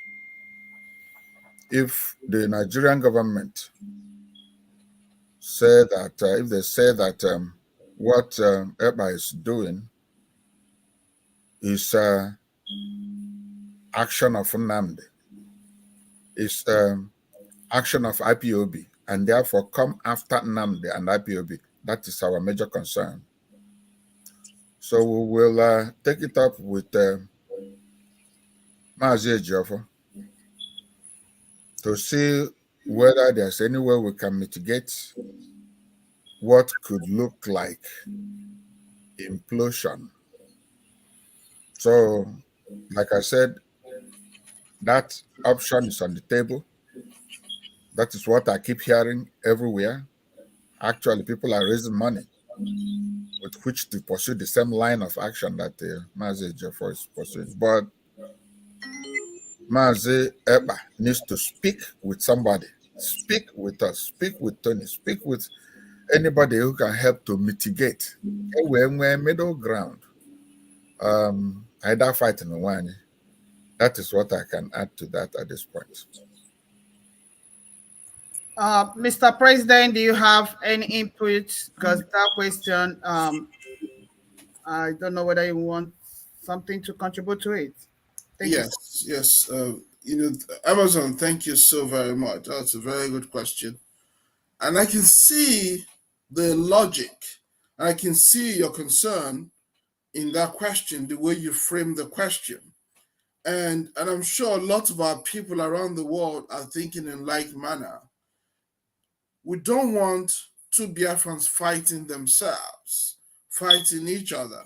[SPEAKER 2] If the Nigerian government say that, if they say that what Ekpa is doing is action of Nnamdi, is action of IPOB, and therefore come after Nnamdi and IPOB, that is our major concern. So we will take it up with Mazi EJIOFOR to see whether there's any way we can mitigate what could look like implosion. So, like I said, that option is on the table. That is what I keep hearing everywhere. Actually, people are raising money with which to pursue the same line of action that Mazi EJIOFOR is pursuing. But Mazi Ekpa needs to speak with somebody. Speak with us. Speak with Tony. Speak with anybody who can help to mitigate. We're middle ground. Either fighting or one. That is what I can add to that at this point.
[SPEAKER 1] Mr. President, do you have any input? Because that question, I don't know whether you want something to contribute to it.
[SPEAKER 3] Yes. Amazon, thank you so very much. That's a very good question. And I can see the logic, and I can see your concern in that question, the way you frame the question. And I'm sure lots of our people around the world are thinking in like manner. We don't want two Biafrans fighting themselves, fighting each other.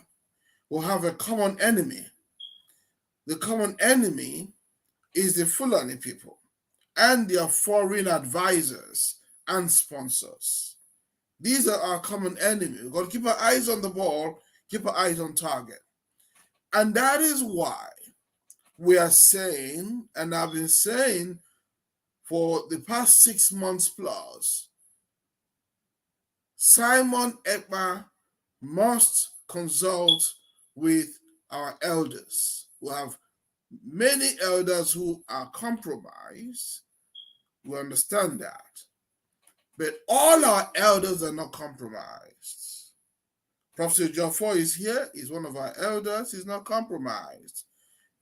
[SPEAKER 3] We'll have a common enemy. The common enemy is the Fulani people and their foreign advisors and sponsors. These are our common enemy. We've got to keep our eyes on the ball, keep our eyes on target. And that is why we are saying, and I've been saying for the past 6 months plus, Simon Ekpa must consult with our elders. We have many elders who are compromised. We understand that. But all our elders are not compromised. Prof. EJIOFOR is here. He's one of our elders. He's not compromised.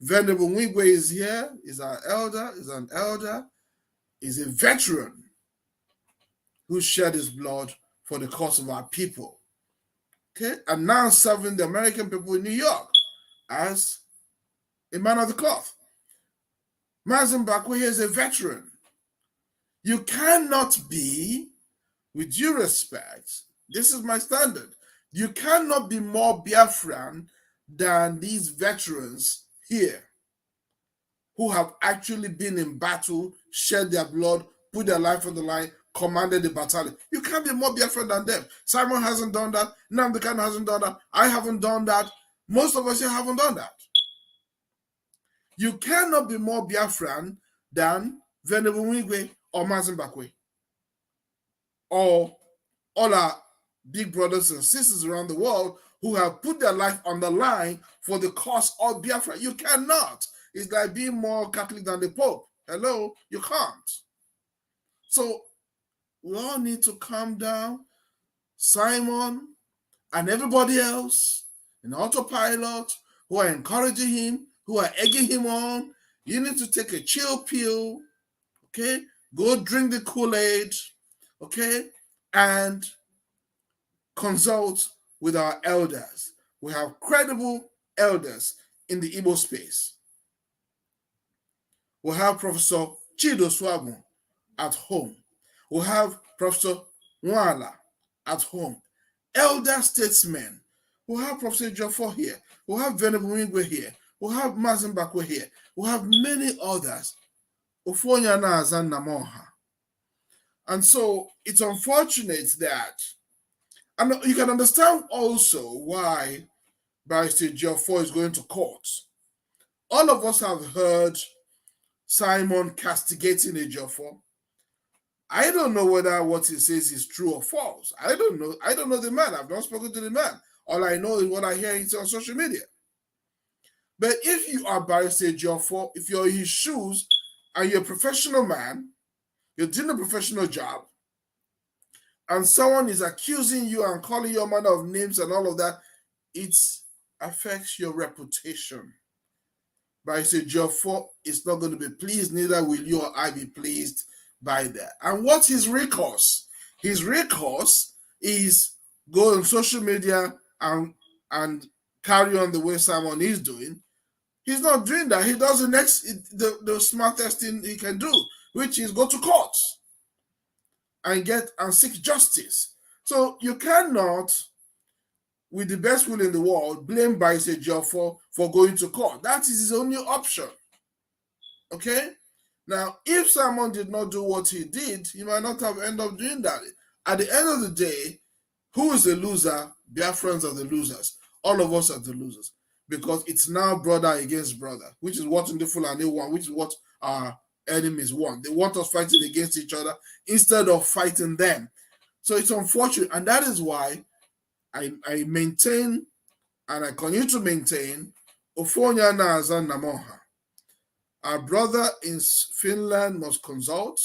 [SPEAKER 3] Venerable Nwigwe is here. He's our elder. He's an elder. He's a veteran who shed his blood for the cause of our people. Okay? And now serving the American people in New York as a man of the cloth. Mazi Mbakwe is a veteran. You cannot be, with due respect, this is my standard, you cannot be more Biafran than these veterans here who have actually been in battle, shed their blood, put their life on the line, commanded the battalion. You can't be more Biafran than them. Simon hasn't done that. Nnamdi Kanu hasn't done that. I haven't done that. Most of us here haven't done that. You cannot be more Biafran than Venerable Nwigwe or Mazi Mbakwe, or all our big brothers and sisters around the world who have put their life on the line for the cause of Biafra. You cannot. It's like being more Catholic than the Pope. Hello, you can't. So we all need to calm down. Simon and everybody else in autopilot who are encouraging him, who are egging him on, you need to take a chill pill, okay? Go drink the Kool-Aid, okay? And consult with our elders. We have credible elders in the Igbo space. We have Professor Chido Swagun at home. We have Professor Nwala at home. Elder statesmen. We have Professor EJIOFOR here. We have Venerable Mingwe here. We have Mazin Bakwe here. We have many others. Ofonyana Azan Namoha. And so it's unfortunate that, and you can understand also why Barrister EJIOFOR is going to court. All of us have heard Simon castigating EJIOFOR. I don't know whether what he says is true or false. I don't know. I don't know the man. I've not spoken to the man. All I know is what I hear on social media. But if you are Barrister EJIOFOR, if you're in his shoes and you're a professional man, you're doing a professional job, and someone is accusing you and calling you a manner of names and all of that, it affects your reputation. Barrister EJIOFOR is not going to be pleased, neither will you or I be pleased by that. And what's his recourse? His recourse is go on social media and carry on the way Simon is doing. He's not doing that. He does the smartest thing he can do, which is go to court and seek justice. So you cannot, with the best will in the world, blame Barrister EJIOFOR for going to court. That is his only option. Okay? Now, if Simon did not do what he did, he might not have ended up doing that. At the end of the day, who is the loser? Biafrans are the losers. All of us are the losers. Because it's now brother against brother, which is what the Fulani want, which is what our enemies want. They want us fighting against each other instead of fighting them. So it's unfortunate. And that is why I maintain, and I continue to maintain, Ofonyana Azan Namoha. Our brother in Finland must consult.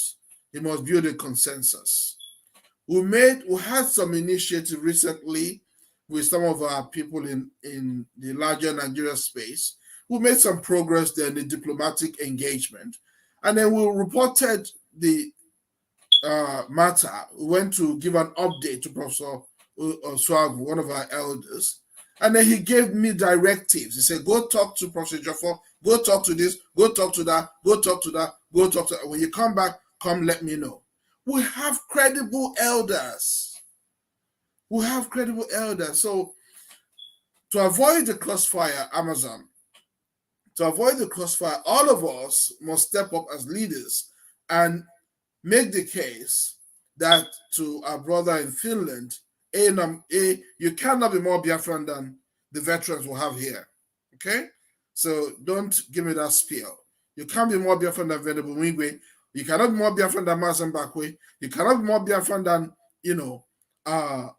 [SPEAKER 3] He must build a consensus. We had some initiative recently with some of our people in the larger Nigeria space. We made some progress there in the diplomatic engagement. And then we reported the matter. We went to give an update to Professor Swagu, one of our elders. And then he gave me directives. He said, go talk to Professor EJIOFOR, go talk to this, go talk to that, go talk to that, go talk to that. When you come back, come let me know. We have credible elders. We have credible elders. So to avoid the crossfire, Amazon, to avoid the crossfire, all of us must step up as leaders and make the case that to our brother in Finland, you cannot be more Biafran than the veterans will have here. Okay? So don't give me that spiel. You can't be more Biafran than Venerable Mingwe. You cannot be more Biafran than Mazin Bakwe. You cannot be more Biafran than, our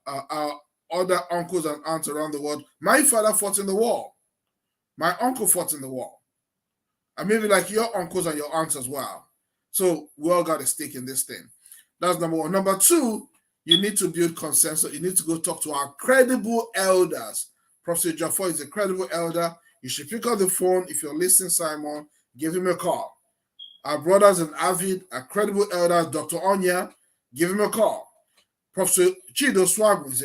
[SPEAKER 3] other uncles and aunts around the world. My father fought in the war. My uncle fought in the war. And maybe like your uncles and your aunts as well. So we all got a stake in this thing. That's number one. Number two, you need to build consensus. You need to go talk to our credible elders. Professor EJIOFOR is a credible elder. You should pick up the phone. If you're listening, Simon, give him a call. Our brothers in Avid, our credible elders, Dr. Onya, give him a call. Professor Chido Swagu is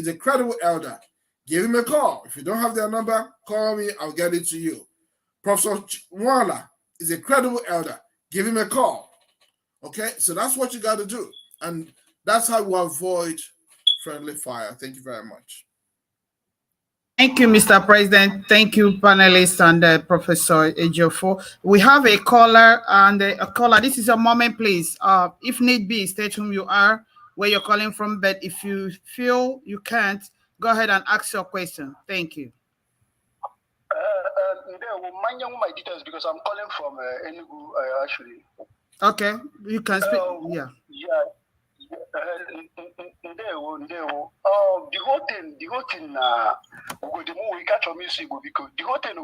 [SPEAKER 3] a credible elder. Give him a call. If you don't have their number, call me. I'll get it to you. Professor Nwala is a credible elder. Give him a call. Okay? So that's what you got to do. And that's how we avoid friendly fire. Thank you very much.
[SPEAKER 1] Thank you, Mr. President. Thank you, panelists and Professor EJIOFOR. We have a caller and a caller. This is your moment, please. If need be, state whom you are, where you're calling from. But if you feel you can't, go ahead and ask your question. Thank you.
[SPEAKER 8] My details because I'm calling from Enugu, actually.
[SPEAKER 1] Okay, you can speak. Yeah.
[SPEAKER 8] The whole thing, we catch on music because the whole thing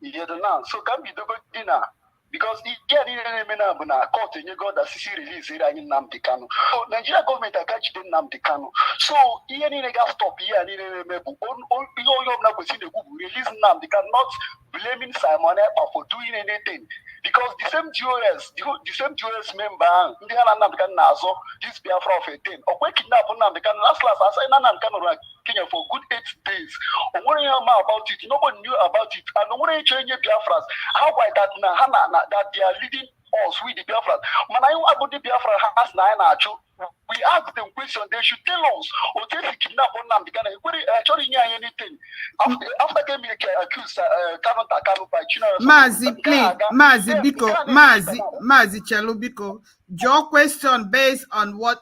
[SPEAKER 8] now. So can be double dinner. Because court release Nnamdi Kanu. So Nigeria government catch Nnamdi Kanu. So stop here release Nnamdi Kanu, not blaming Simon Ekpa for doing anything. Because the same GOS member, this Biafra of 18, or kidnap Nnamdi Kanu, last I said Nnamdi Kanu Kenya for good 8 days. About it, nobody knew about it. And nobody changed Biafras. How by that now? That they are leading us with the Biafras. Manayu about the Biafra has we ask them question, they should tell us. Or they kidnap Nnamdi Kanu. Actually, anything. After getting accused, Kanu by China.
[SPEAKER 1] Mazi, please, Mazi Biko, Mazi Chalubiko. Your question based on what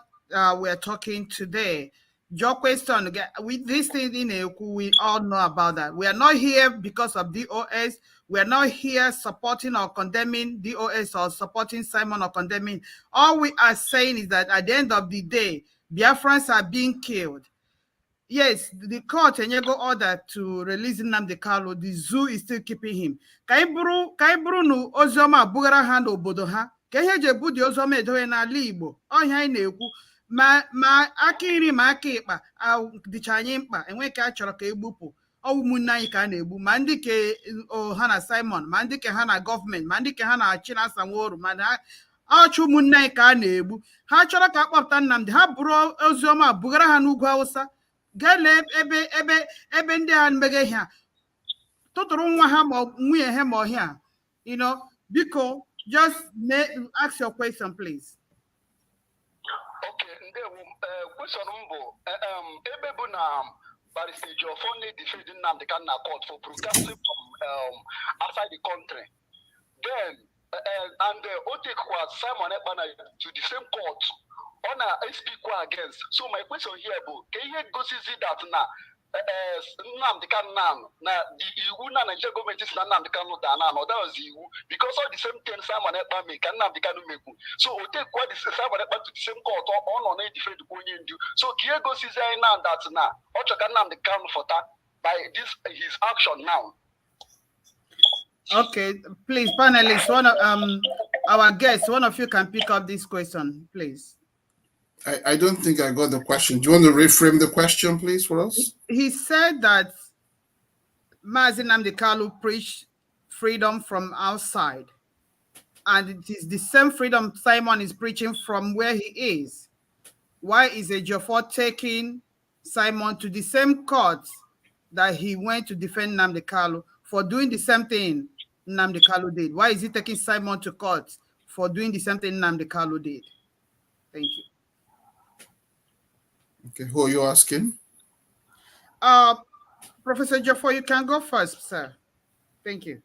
[SPEAKER 1] we're talking today. Your question, with this thing in we all know about that. We are not here because of DOS. We are not here supporting or condemning DOS or supporting Simon or condemning. All we are saying is that at the end of the day, Biafrans are being killed. Yes, the court and go order to release Nnamdi Kanu. The zoo is still keeping him. Kaiburu no Ozoma Bugara hand obodo ha. Keheje budi Ozoma edowe na Igbo. Ohia na-ekwu ma akiri ma akikpa dichanye mkpa enweke achọrọ ka egbupụ. Ụmụnne anyị ka na-egbu ma ndị ke ha na Simon ma ndị ke ha na gọọmenti ma ndị ke ha na Chinasa Nworu ma ọchụ ụmụnne anyị ka na-egbu. Ha chọrọ ka akpọpụta Nnamdi, ha buru Oziọma bugara ha n'ugwu Hausa. Gale ebe ndị a mmeghe ha tụtụrụ nwa ha ma nwunye ha ma ọhịa. Biko, just ask your question, please.
[SPEAKER 8] Okay, question number ebe na Barrister EJIOFOR defended Nnamdi Kanu court for broadcasting from outside the country. Then and Otek was Simon Ekpa to the same court. On speak against. So my question here, can you go see that now? Nnamdi Kanu now the EU Nigeria government is Nnamdi Kanu that was EU because all the same thing Simon Ekpa make and Nnamdi Kanu make. So we take what is Simon Ekpa to the same court on a different going do. So can you go see now that now? What you can Nnamdi Kanu for that by this his action now?
[SPEAKER 1] Okay, please, panelists, one of our guests, one of you can pick up this question, please.
[SPEAKER 3] I don't think I got the question. Do you want to reframe the question, please, for us?
[SPEAKER 1] He said that Mazi Nnamdi Kanu preached freedom from outside. And it is the same freedom Simon is preaching from where he is. Why is EJIOFOR taking Simon to the same court that he went to defend Nnamdi Kanu for doing the same thing Nnamdi Kanu did? Why is he taking Simon to court for doing the same thing Nnamdi Kanu did? Thank you.
[SPEAKER 3] Okay, who are you asking?
[SPEAKER 1] Professor EJIOFOR, you can go first, sir. Thank you.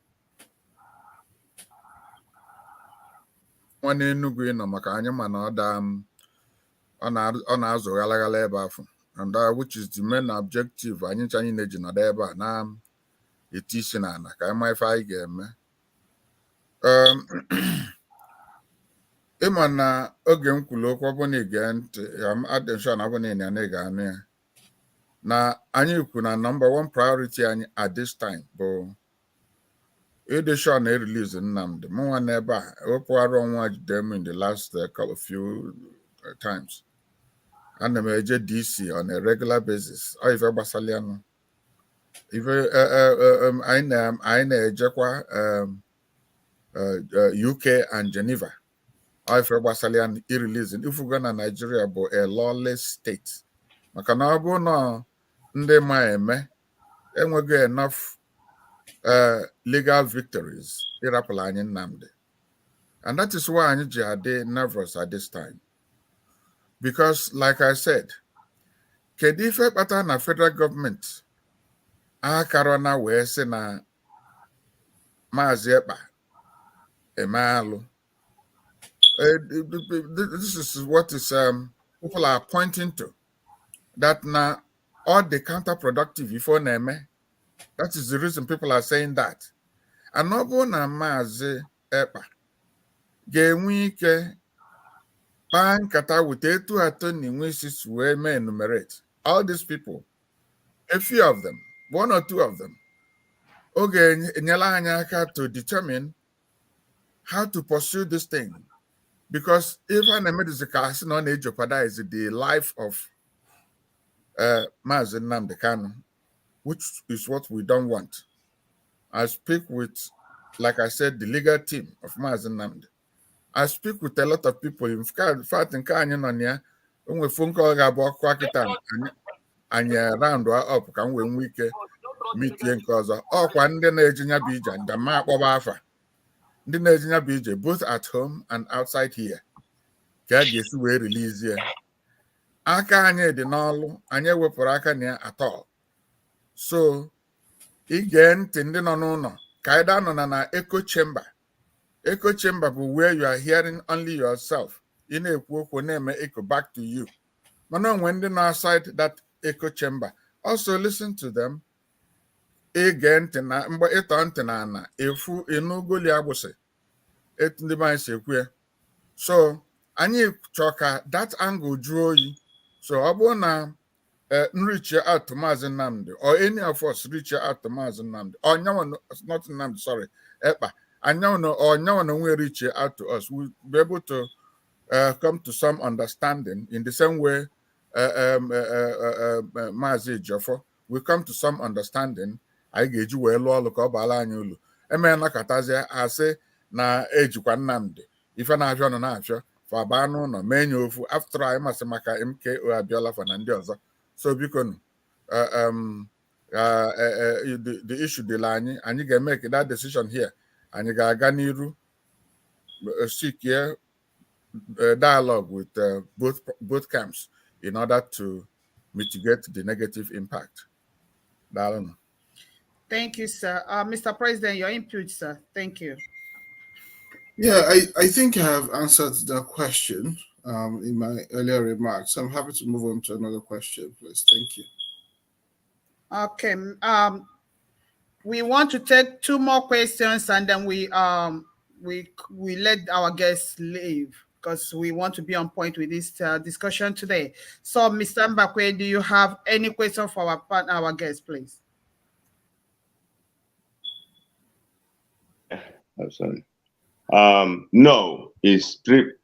[SPEAKER 2] One Enugu no maka anyị ma na ọ na-azụ ghalaghala ebe afọ, and which is the main objective anyị nchanye na-eji nọdụ ebe a na eti isi na ana ka anyị ma ife anyị ga-eme. Ịma na oge m kwuru okwu ọ bụ na ige ntị adịshọ na ọ bụ na ị na-ege anụ ya na anyị kwu na number one priority anyị at this time bụ ịdịshọ na release Nnamdi. Mụnwa n'ebe a wepụgharị ọnwa jide m in the last few times. Ana m eje DC on a regular basis. Ọ ife gbasara ya nụ. Ife anyị na-ejekwa UK and Geneva. Ife gbasara ya i-release. If we go na Nigeria bụ a lawless state. Maka na ọ bụ na ndị ma eme enweghị enough legal victories ịrapụla anyị Nnamdi. And that is why anyị ji adị nervous at this time. Because like I said, kedu ife kpata na federal government akara na wee sị na Maazị Ekpa emealụ. This is what is people are pointing to, that now all the counterproductive before Neme. That is the reason people are saying that. And no na Maazị Ekpa ga-enwe ike kpaa nkata with etu atọ NWISI wee mee enumerate all these people, a few of them, one or two of them, oge enyela anyị aka to determine how to pursue this thing, because if an medicine on jeopardize the life of Mazi Nnamdi Kanu, which is what we don't want. I speak with, like I said, the legal team of Mazi Nnamdi. I speak with a lot of people. In fact, in Kanye Nonia, when we phone call about Kwakitan and round up, can we meet you cause or one day Nigeria Bija and the map of Biafra. The Nigeria Bija, both at home and outside here. Can guess we release here. Aka anye dị n'ọlụ, anye wepụrụ aka na ya at all. So, ige ntị ndị nọ n'ụlọ, ka anyị daa nọ na echo chamber. Echo chamber bụ where you are hearing only yourself. Ị na-ekwu okwu na-eme echo back to you. Mana onwe ndị nọ outside that echo chamber, also listen to them. Ige ntị na mgbe ịtọ ntị na ana, efu ịnụgoli agbụsị. Etu ndị anyị si ekwu ya. So, anyị chọọ ka that angle jụọ oyi. So, ọ bụrụ na reach out to Mazi Nnamdi, or any of us reach out to Mazi Nnamdi, or not Nnamdi, sorry, Ekpa, and no one will reach out to us. We'll be able to come to some understanding in the same way Mazi EJIOFOR will come to some understanding. I get you well, look up Alanyulu. A man like Atazia, I say, na ejikwa Nnamdi. If an avion and after. For Bano no menu after I must make MK or Abiola for Nandioza. So because the issue the line and you can make that decision here and you got Ganiru seek here dialogue with both camps in order to mitigate the negative impact. Darling.
[SPEAKER 1] Thank you, sir. Mr. President, your input, sir. Thank you.
[SPEAKER 3] Yeah, I think I have answered that question in my earlier remarks. I'm happy to move on to another question, please. Thank you.
[SPEAKER 1] Okay. We want to take 2 more questions and then we let our guests leave because we want to be on point with this discussion today. So, Mr. Mbakwe, do you have any question for our guests, please?
[SPEAKER 4] I'm sorry. No,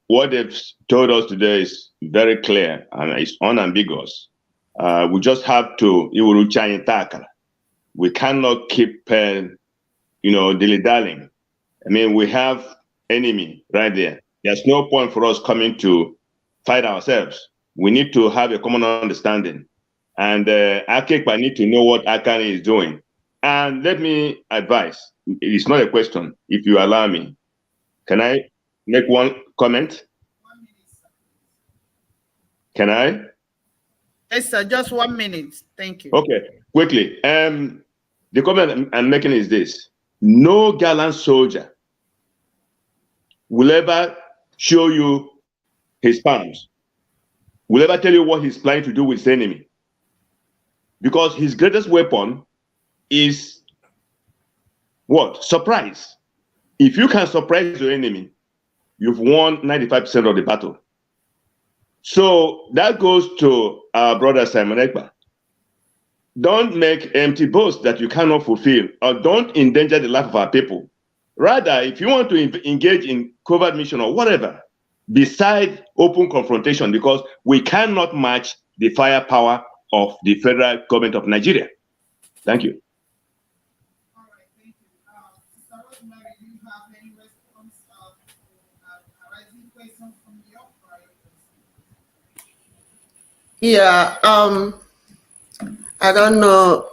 [SPEAKER 4] what they've told us today is very clear and it's unambiguous. We just have to, we cannot keep, dilly-dallying. I mean, we have enemy right there. There's no point for us coming to fight ourselves. We need to have a common understanding. And Akekpa need to know what Akane is doing. And let me advise, it's not a question, if you allow me. Can I make one comment? Can I?
[SPEAKER 1] Yes, sir. Just 1 minute. Thank you.
[SPEAKER 4] Okay, quickly. The comment I'm making is this. No gallant soldier will ever show you his palms, will ever tell you what he's planning to do with his enemy. Because his greatest weapon is what? Surprise. If you can surprise your enemy, you've won 95% of the battle. So that goes to our brother Simon Ekpa. Don't make empty boasts that you cannot fulfill, or don't endanger the life of our people. Rather, if you want to engage in covert mission or whatever, beside open confrontation, because we cannot match the firepower of the federal government of Nigeria. Thank you.
[SPEAKER 6] Yeah, I don't know.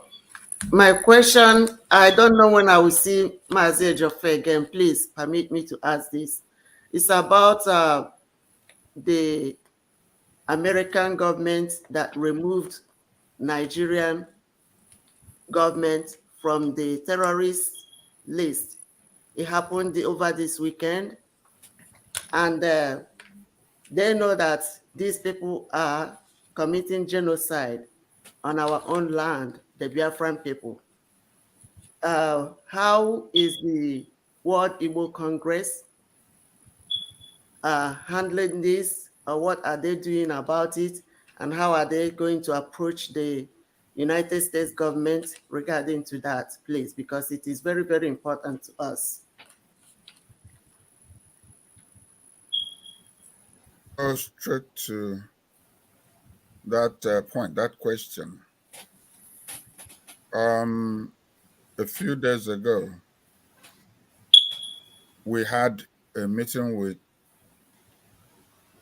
[SPEAKER 6] My question, I don't know when I will see Mazi EJIOFOR again. Please permit me to ask this. It's about the American government that removed Nigerian government from the terrorist list. It happened over this weekend. And they know that these people are committing genocide on our own land, the Biafran people. How is the World Igbo Congress handling this? Or what are they doing about it? And how are they going to approach the United States government regarding to that, please, because it is very, very important to us.
[SPEAKER 2] Go straight to that point, that question. A few days ago, we had a meeting with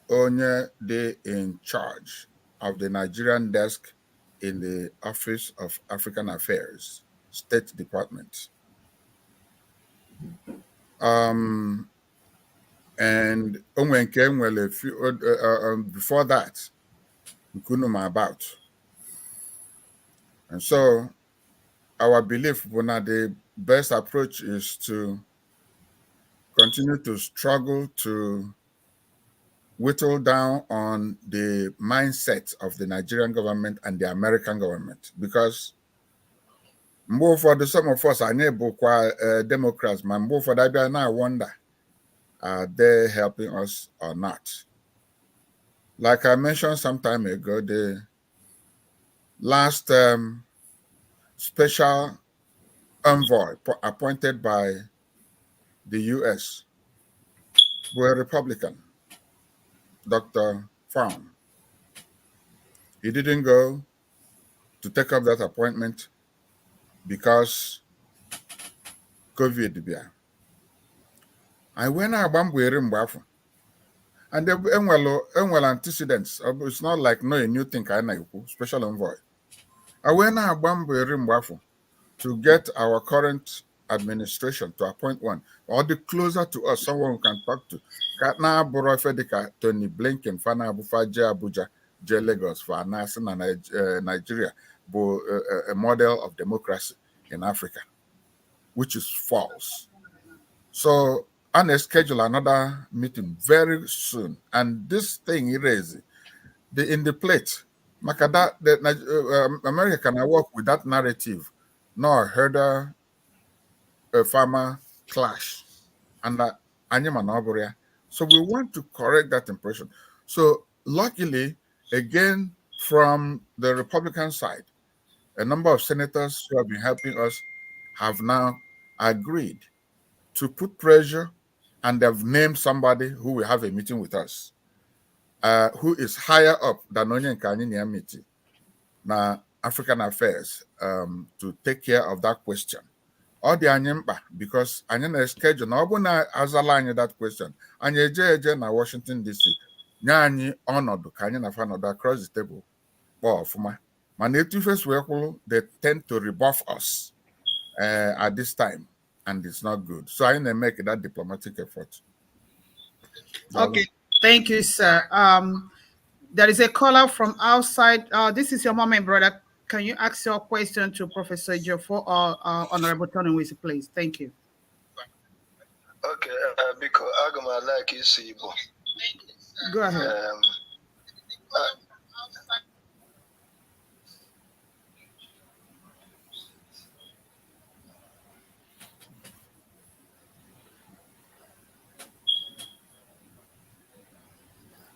[SPEAKER 2] Onye De in charge of the Nigerian desk in the Office of African Affairs, State Department. And a few, before that, we couldn't know about. And so our belief, the best approach is to continue to struggle to whittle down on the mindset of the Nigerian government and the American government, because more for some of us are Democrats, but more for that, I wonder, are they helping us or not? Like I mentioned some time ago, the last special envoy appointed by the U.S. were Republican, Dr. Farm. He didn't go to take up that appointment because COVID began. I went out and there were antecedents. It's not like no new thing special envoy. I went out to get our current administration to appoint one, or the closer to us, someone we can talk to. Katna Borofedika, Tony Blinken, Fana Bufaja Abuja, J Lagos for Nigeria, a model of democracy in Africa, which is false. So, I schedule another meeting very soon, and this thing is in the plate. Makada, America can work with that narrative, nor herder a farmer clash, and so we want to correct that impression. So luckily, again, from the Republican side, a number of senators who have been helping us have now agreed to put pressure, and they've named somebody who will have a meeting with us, who is higher up than Onye Nkanyini meeting, now African Affairs, to take care of that question. Or the anyimba, because anya schedule na obuna azala anya that question. Anya eje na Washington DC. Nya anyi onodu ka anya na fanodu across the table. Ofuma. Manetu first they tend to rebuff us at this time, and it's not good. So I make that diplomatic effort.
[SPEAKER 1] Okay, thank you, sir. There is a caller from outside. This is your mom and brother. Can you ask your question to Professor EJIOFOR or Honorable NWISI, please? Thank you.
[SPEAKER 9] Okay, because I'm like you see.
[SPEAKER 1] Go ahead.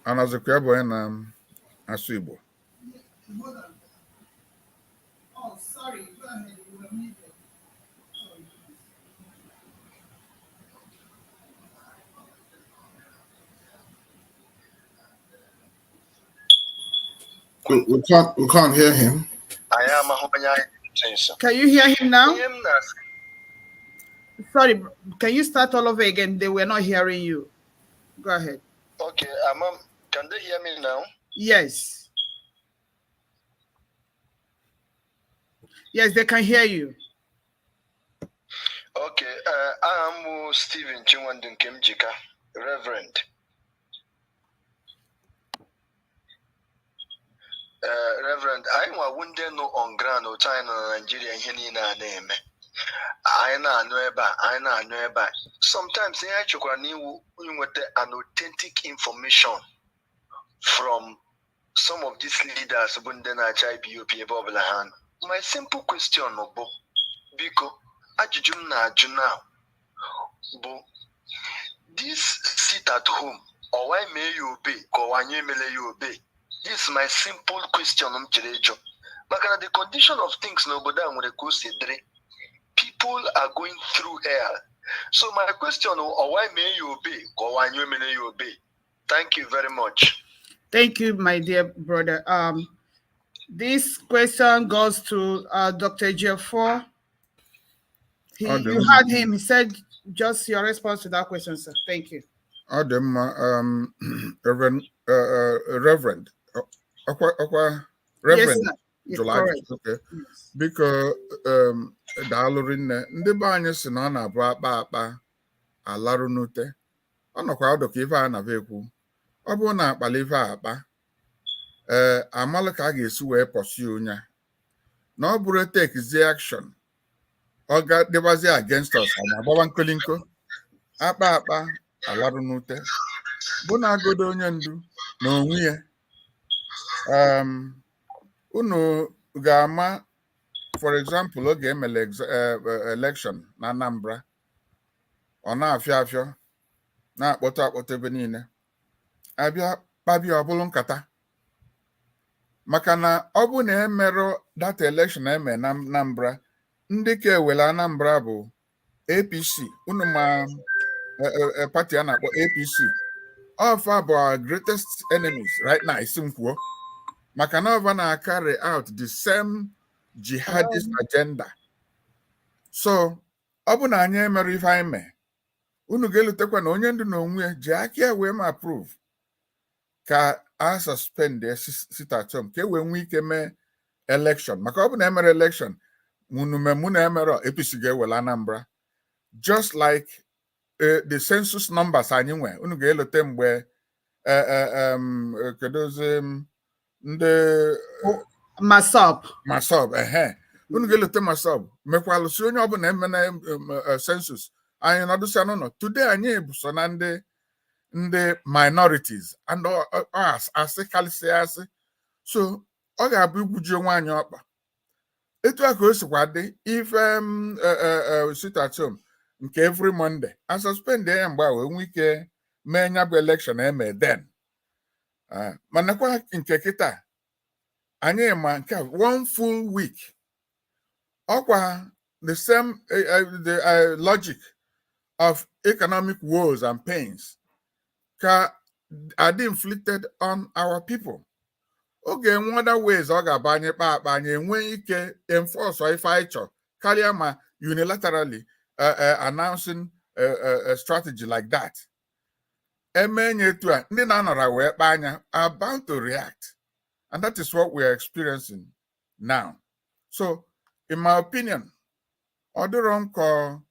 [SPEAKER 2] And as a crabo in Asuibo.
[SPEAKER 1] Oh, sorry. Go ahead.
[SPEAKER 3] We can't hear him.
[SPEAKER 1] Can you hear him now? Sorry, can you start all over again? They were not hearing you. Go ahead.
[SPEAKER 9] Okay, can they hear me now?
[SPEAKER 1] Yes. Yes, they can hear you.
[SPEAKER 9] Okay, I'm Stephen Chinwandun Kemjika, Reverend. Reverend, I wouldn't know on ground or China, Nigeria, and name. I know, sometimes they actually need an authentic information from some of these leaders. My simple question, because ajujum na now, this sit at home, or why may you obey, or why you obey? This is my simple question, But the condition of things nobody when they people are going through hell. So my question is, why may you obey? Or why may you obey? Thank you very much.
[SPEAKER 1] Thank you, my dear brother. This question goes to Dr. EJIOFOR. You had him. He said just your response to that question, sir. Thank you.
[SPEAKER 2] Reverend,
[SPEAKER 1] Yes, sir.
[SPEAKER 2] July. Okay. Because daalụrị nne ndị be anyị si na ọ na-abụ akpa alarụ n'ute ọ nọkwa ọdụ ka ife a na-abụ ekwu ọ bụrụ na akpala ife akpa amalụ ka a ga-esi wee pọsi onye na ọ bụrụ tekizie action ọ ga-dịbazi against us ma agbawa nkolinko akpa alarụ n'ute bụ na agodo onye ndu na onwe ya unu ga-ama for example oge emele election na Anambra ọ na-afịọ afịọ na-akpọtụ ebe niile abịa kpabịa ọbụlụ nkata maka na ọ bụ na emerụ data election eme na Anambra ndị ka ewele Anambra bụ APC unu ma party a na-akpọ APC ọfa bụ our greatest enemies right now isi m kwuo maka na ọva na carry out the same jihadist agenda. So ọ bụ na anyị emerụ ife anyị mee unu ga-elutekwa na onye ndu na onwe ji aka ya wee ma approve ka a suspend sit at home ka e wee nwee ike mee election maka ọ bụ na emere election mụ na emere APC ga-ewela Anambra just like the census numbers anyị nwe unu ga-elute mgbe kedozi ndị
[SPEAKER 1] Masop
[SPEAKER 2] unu ga-elute Masop mekwalụsi onye ọbụla emena census anyị nọdụsịa n'ụlọ today anyị bụ so na ndị minorities and asị kalịsịa asị so ọ ga-abụ igwuji onwe anyị ọkpa etu a ka o sikwa dị ife sit at home nke every Monday a suspend ya mgbe a wee nwee ike mee nya bụ election eme then manakwa nke kịta anyị ma nke one full week ọkwa the same the logic of economic woes and pains are inflicted on our people. Okay, in other ways, ọ ga-aba anyị kpa akpa anyị enwe ike enforce ife anyị chọrọ karịa ma unilaterally announcing a strategy like that. Emenye etu a ndị na-anọra wee kpa anya are bound to react, and that is what we are experiencing now. So, in my opinion, Odoron call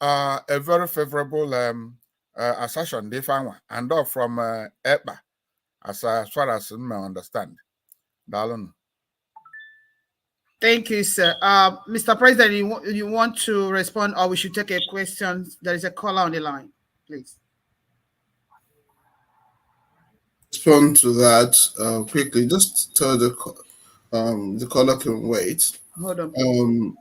[SPEAKER 2] a very favorable assertion they found and from EPA as far as I understand. Darling.
[SPEAKER 1] Thank you, sir. Mr. President, you want to respond, or we should take a question? There is a caller on the line, please.
[SPEAKER 3] Respond to that quickly. Just tell the caller can wait.
[SPEAKER 1] Hold on.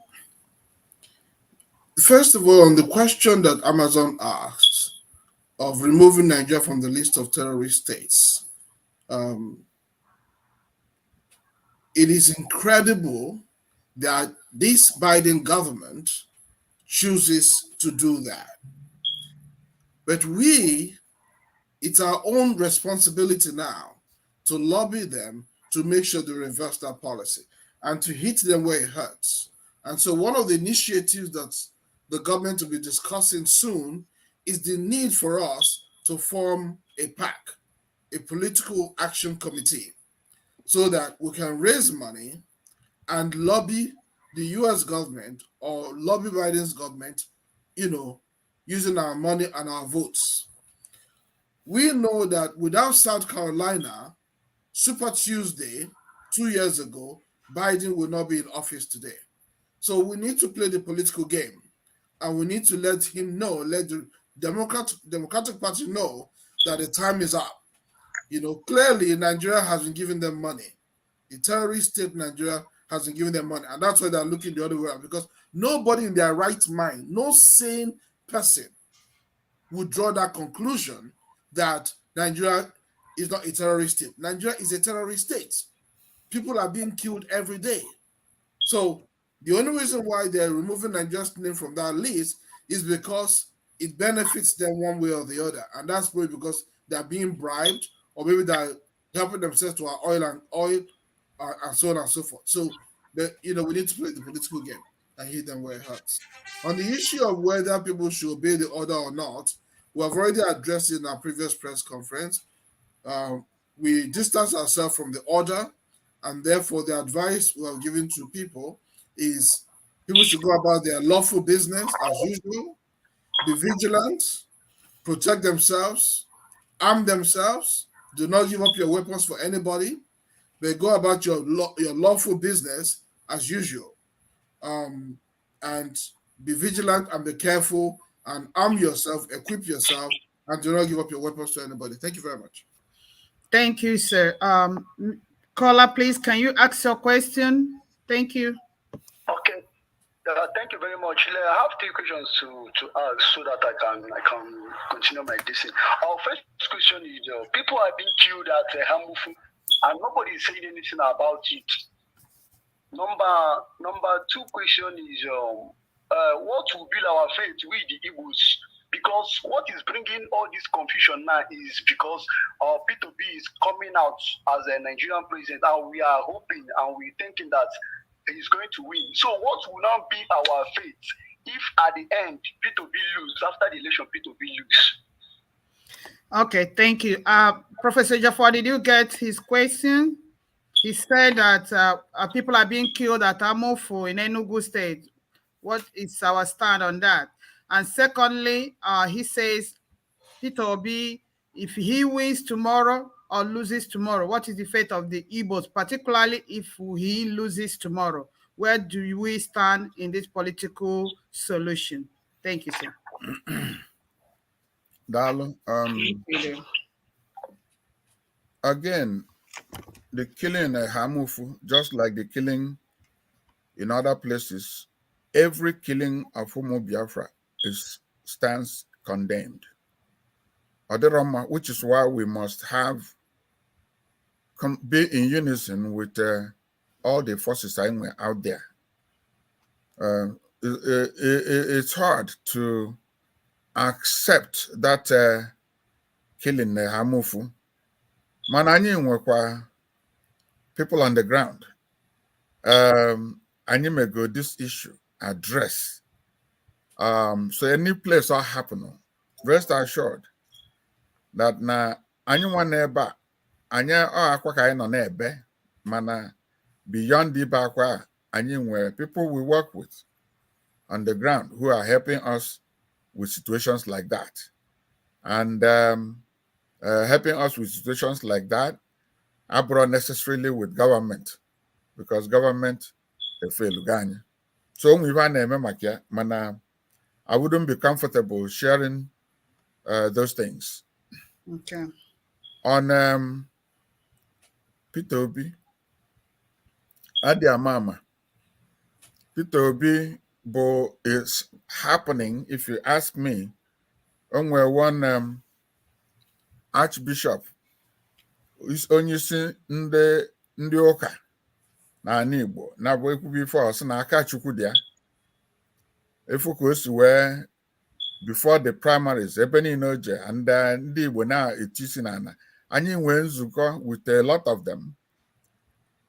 [SPEAKER 3] First of all, on the question that Amazon asked of removing Nigeria from the list of terrorist states, it is incredible that this Biden government chooses to do that. But it's our own responsibility now to lobby them to make sure they reverse that policy and to hit them where it hurts. And so one of the initiatives that the government will be discussing soon is the need for us to form a PAC, a political action committee, so that we can raise money and lobby the US government or lobby Biden's government, using our money and our votes. We know that without South Carolina, Super Tuesday, 2 years ago, Biden would not be in office today. So we need to play the political game. And we need to let him know, let the Democratic Party know that the time is up. Clearly Nigeria has been giving them money. The terrorist state Nigeria has been giving them money. And that's why they're looking the other way around, because nobody in their right mind, no sane person would draw that conclusion that Nigeria is not a terrorist state. Nigeria is a terrorist state. People are being killed every day. So the only reason why they're removing Nigeria's name from that list is because it benefits them one way or the other. And that's probably because they're being bribed, or maybe they're helping themselves to our oil and so on and so forth. So, we need to play the political game and hit them where it hurts. On the issue of whether people should obey the order or not, we have already addressed it in our previous press conference. We distance ourselves from the order, and therefore the advice we are giving to people is people should go about their lawful business as usual, be vigilant, protect themselves, arm themselves, do not give up your weapons for anybody, but go about your lawful business as usual. And be vigilant and be careful and arm yourself, equip yourself, and do not give up your weapons to anybody. Thank you very much.
[SPEAKER 1] Thank you, sir. Caller, please, can you ask your question? Thank you.
[SPEAKER 8] Okay. Thank you very much. I have 3 questions to ask so that I can continue my discussion. Our first question is: people are being killed at Hamufu, and nobody is saying anything about it. Number 2 question is: what will be our fate with the Igbos? Because what is bringing all this confusion now is because P2B is coming out as a Nigerian president, and we are hoping and we're thinking that he's going to win. So what will now be our fate if at the end P2B lose, after the election P2B lose?
[SPEAKER 1] Okay, thank you. Professor EJIOFOR, did you get his question? He said that people are being killed at Amofo in Enugu State. What is our stand on that? And secondly, he says, Peter Obi, if he wins tomorrow or loses tomorrow, what is the fate of the Igbos, particularly if he loses tomorrow? Where do we stand in this political solution? Thank you, sir.
[SPEAKER 2] Darling, again, the killing in Hamufu, just like the killing in other places, every killing of Homo Biafra stands condemned. Which is why we must be in unison with all the forces out there. It's hard to accept that killing Hamufu. Manani nwekwa people on the ground. Anyị may go this issue address. So any place all happen, rest assured that na anyị nwa n'ebe anyị akwa ka anyị nọ n'ebe, mana beyond the akwa anyị nwere people we work with on the ground who are helping us with situations like that, and helping us with situations like that abroad necessarily with government, because government they fail Uganda. So we mana I wouldn't be comfortable sharing those things.
[SPEAKER 1] Okay.
[SPEAKER 2] On Peter Obi, Adia Mama, Peter Obi is happening, if you ask me, only one Archbishop is only see ndị ụka na Igbo na bụ ekwubi before so na aka Chukwu dia efuko si wee before the primaries ebe niile oje, and ndị Igbo na etisi na ana anyị nwee nzukọ with a lot of them,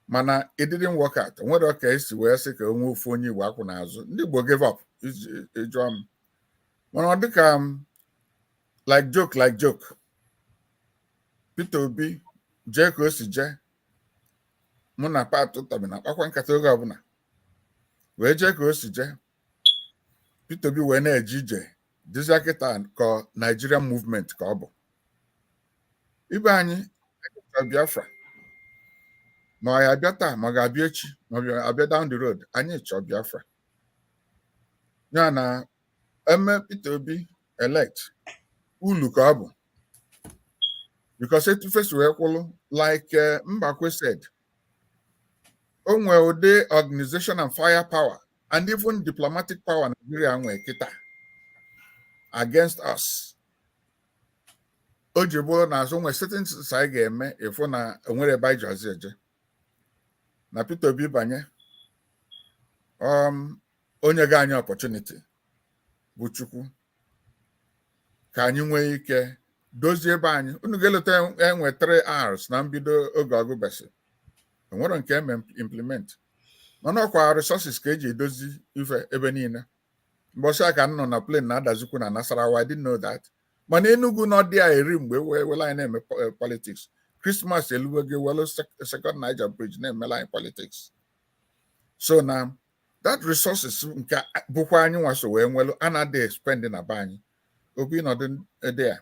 [SPEAKER 2] mana it didn't work out. Nwere ka esi wee sị ka onwe ofu onye Igbo akwụ n'azụ, ndị Igbo gave up ịjụọ m, mana ọ dịka like joke Peter Obi jee ka o si jee, mụ na Pat Ụtọbi na akpakwa nkata oge ọbụla wee jee ka o si jee, Peter Obi wee na-eje ije dịzịa kịta ka Nigerian movement ka ọ bụ. Ibe anyị Biafra, ma ọ ya abịa taa ma ọ ga-abịa echi ma ọ ga-abịa down the road, anyị chọọ Biafra. Ya na eme Peter Obi elect ulu ka ọ bụ, because etufe wee kwụlụ like Mbakwe said, onwe ụdị organization and firepower and even diplomatic power Nigeria nwe kita against us. O ji bụrụ na azụ nwe certain things anyị ga-eme ịfụ na onwere ebe anyị ji eje na Peter Obi banye onye ga anyị opportunity bụ Chukwu ka anyị nwee ike dozie ebe anyị. Unu ga-eleta enwe 3 hours na mbido oge ọgụ besi, enwere nke eme implement, mana ọkwa resources ka eji edozi ife ebe niile. Mbọchị a ka m nọ na plane na-adazikwu na Nasarawa, I didn't know that. Mana Enugu nọ dị a eri mgbe wele anyị na-eme politics. Christmas elugo gị welu second Niger bridge na-emela anyị politics. So now that resources nke bụkwa anyị nwaso wee nwelu anadị spending na be anyị. Obi nọdụ there.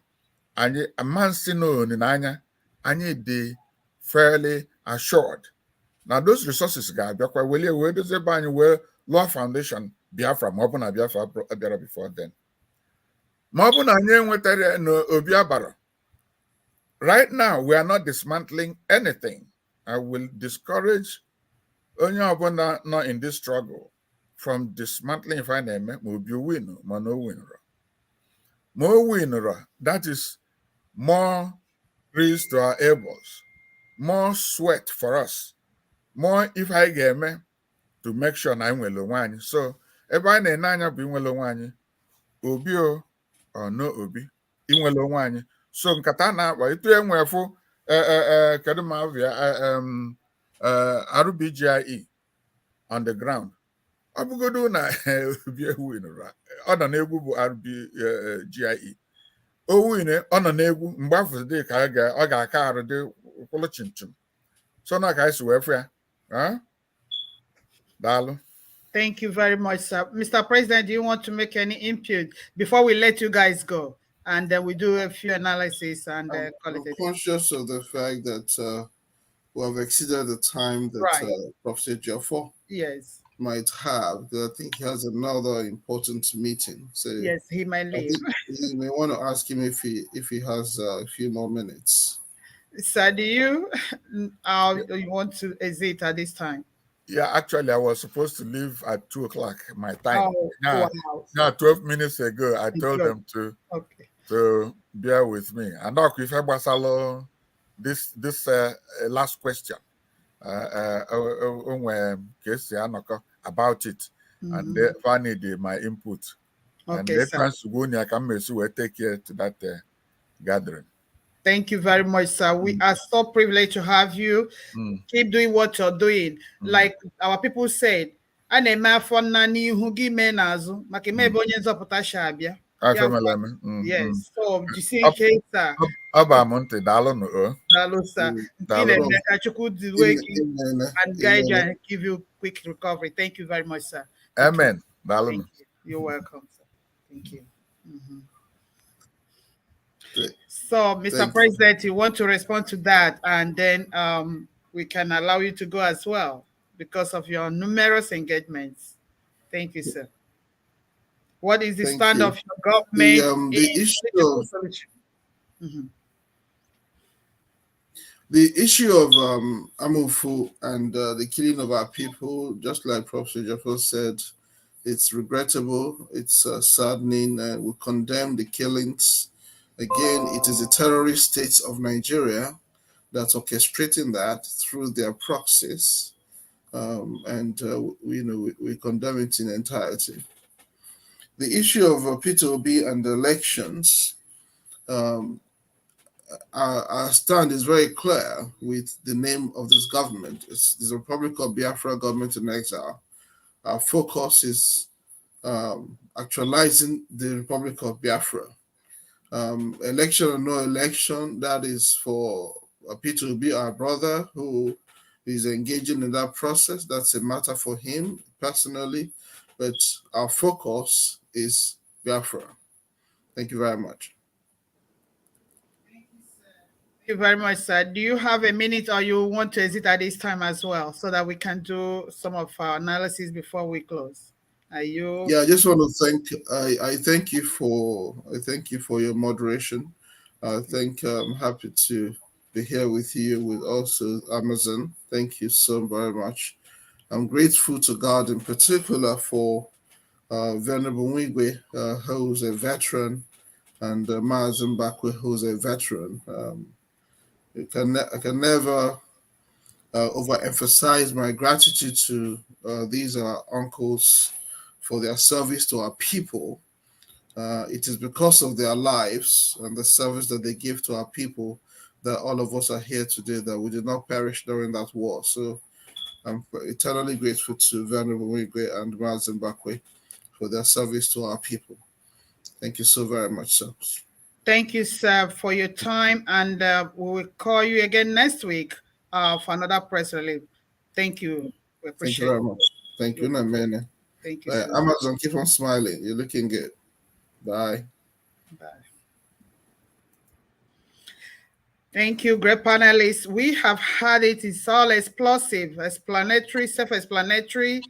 [SPEAKER 2] Anyị amansi n'oni n'anya anyị dị fairly assured na those resources ga-abịakwa welie wee dozie ebe anyị wee lụọ foundation Biafra ma ọ bụ na Biafra bịara before then. Ma ọ bụ na anyị enwetara n'obi abara. Right now we are not dismantling anything. I will discourage onye ọbụla nọ in this struggle from dismantling if I na-eme ma obi win ma no winro. Ma o winro, that is more grease to our elbows, more sweat for us, more if I get me to make sure na anyị nwere onwe anyị. So ebe anyị na-ene anya bụ inwere onwe anyị, obi o no obi, inwere onwe anyị. So nkata na-akpa itu enwefu kedu ma avia Rbgie on the ground. Ọ bụgodu na obi ewinụrụ, ọ nọ n'egwu bụ Rbgie. O wine ọ nọ n'egwu mgbe afọ dị ka ọ ga-aka arụ dị kwụlụ chimchim. So na ka anyị si wee fụ ya. Daalụ.
[SPEAKER 1] Thank you very much, sir. Mr. President, do you want to make any input before we let you guys go? And then we do a few analysis and call it.
[SPEAKER 3] I'm conscious of the fact that we have exceeded the time that
[SPEAKER 1] Right.
[SPEAKER 3] Prof. EJIOFOR
[SPEAKER 1] Yes.
[SPEAKER 3] might have. I think he has another important meeting. So
[SPEAKER 1] Yes, he might leave.
[SPEAKER 3] you may want to ask him if he has a few more minutes.
[SPEAKER 1] Sir, do you want to exit at this time?
[SPEAKER 2] Yeah, actually, I was supposed to leave at 2 o'clock my time.
[SPEAKER 1] Oh, wow.
[SPEAKER 2] Now, 12 minutes ago, I told them to bear with me. And now, if I was this last question, about it, and they needed my input. And they can take care to that gathering.
[SPEAKER 1] Thank you very much, sir. We are so privileged to have you. Keep doing what you're doing. Like our people said, yes. So you see, sir. And guide you and give you quick recovery. Thank you very much, sir.
[SPEAKER 2] Amen.
[SPEAKER 1] Thank you. You're welcome, sir. Thank you. So, Mr. President, you want to respond to that, and then we can allow you to go as well because of your numerous engagements. Thank you, sir. What is the stand of your government?
[SPEAKER 3] The issue of Amufu and the killing of our people, just like Professor EJIOFOR said, it's regrettable, it's saddening, and we condemn the killings. Again, it is the terrorist states of Nigeria that's orchestrating that through their proxies, and we condemn it in entirety. The issue of P2B and the elections, our stand is very clear with the name of this government. It's the Republic of Biafra government in exile. Our focus is actualizing the Republic of Biafra. Election or no election, that is for P2B, our brother, who is engaging in that process. That's a matter for him personally, but our focus is Biafra. Thank you very much.
[SPEAKER 1] Thank you very much, sir. Do you have a minute, or you want to exit at this time as well, so that we can do some of our analysis before we close? Are you?
[SPEAKER 3] Yeah, I just want to thank. I thank you for your moderation. I'm happy to be here with you, with also Amazon. Thank you so very much. I'm grateful to God in particular for Venerable Mwigwe, who's a veteran, and Mazen Bakwe, who's a veteran. I can never overemphasize my gratitude to these are uncles for their service to our people. It is because of their lives and the service that they give to our people that all of us are here today, that we did not perish during that war. So I'm eternally grateful to Venerable Wigwe and Mazen Bakwe for their service to our people. Thank you so very much, sir.
[SPEAKER 1] Thank you, sir, for your time, and we will call you again next week for another press release. Thank you. We appreciate it.
[SPEAKER 3] Thank you very much. Thank you, Namene.
[SPEAKER 1] Thank you, sir.
[SPEAKER 3] Amazon, keep on smiling. You're looking good. Bye.
[SPEAKER 1] Bye. Thank you, great panelists. We have had it. It's all explosive, explanatory, self-explanatory.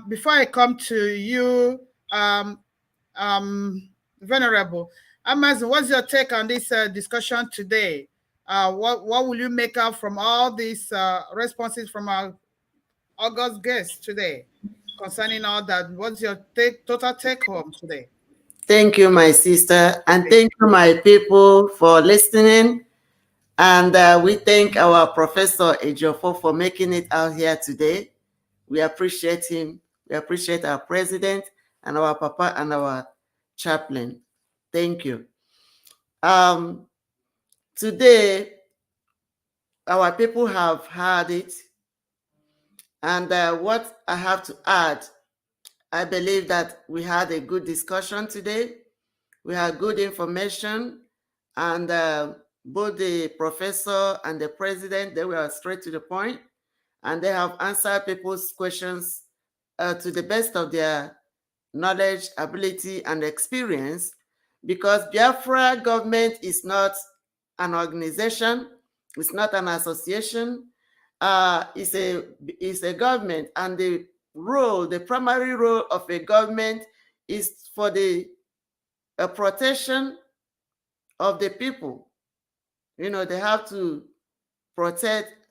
[SPEAKER 1] Before I come to you, Venerable Amazon, what's your take on this discussion today? What will you make out from all these responses from our August guests today concerning all that? What's your total take home today?
[SPEAKER 6] Thank you, my sister, and thank you, my people, for listening. And we thank our Professor EJIOFOR for making it out here today. We appreciate him. We appreciate our president and our papa and our chaplain. Thank you. Today, our people have heard it. And what I have to add, I believe that we had a good discussion today. We had good information, and both the professor and the president, they were straight to the point, and they have answered people's questions to the best of their knowledge, ability, and experience, because Biafra government is not an organization, it's not an association, it's a government, and the primary role of a government is for the protection of the people. You know, they have to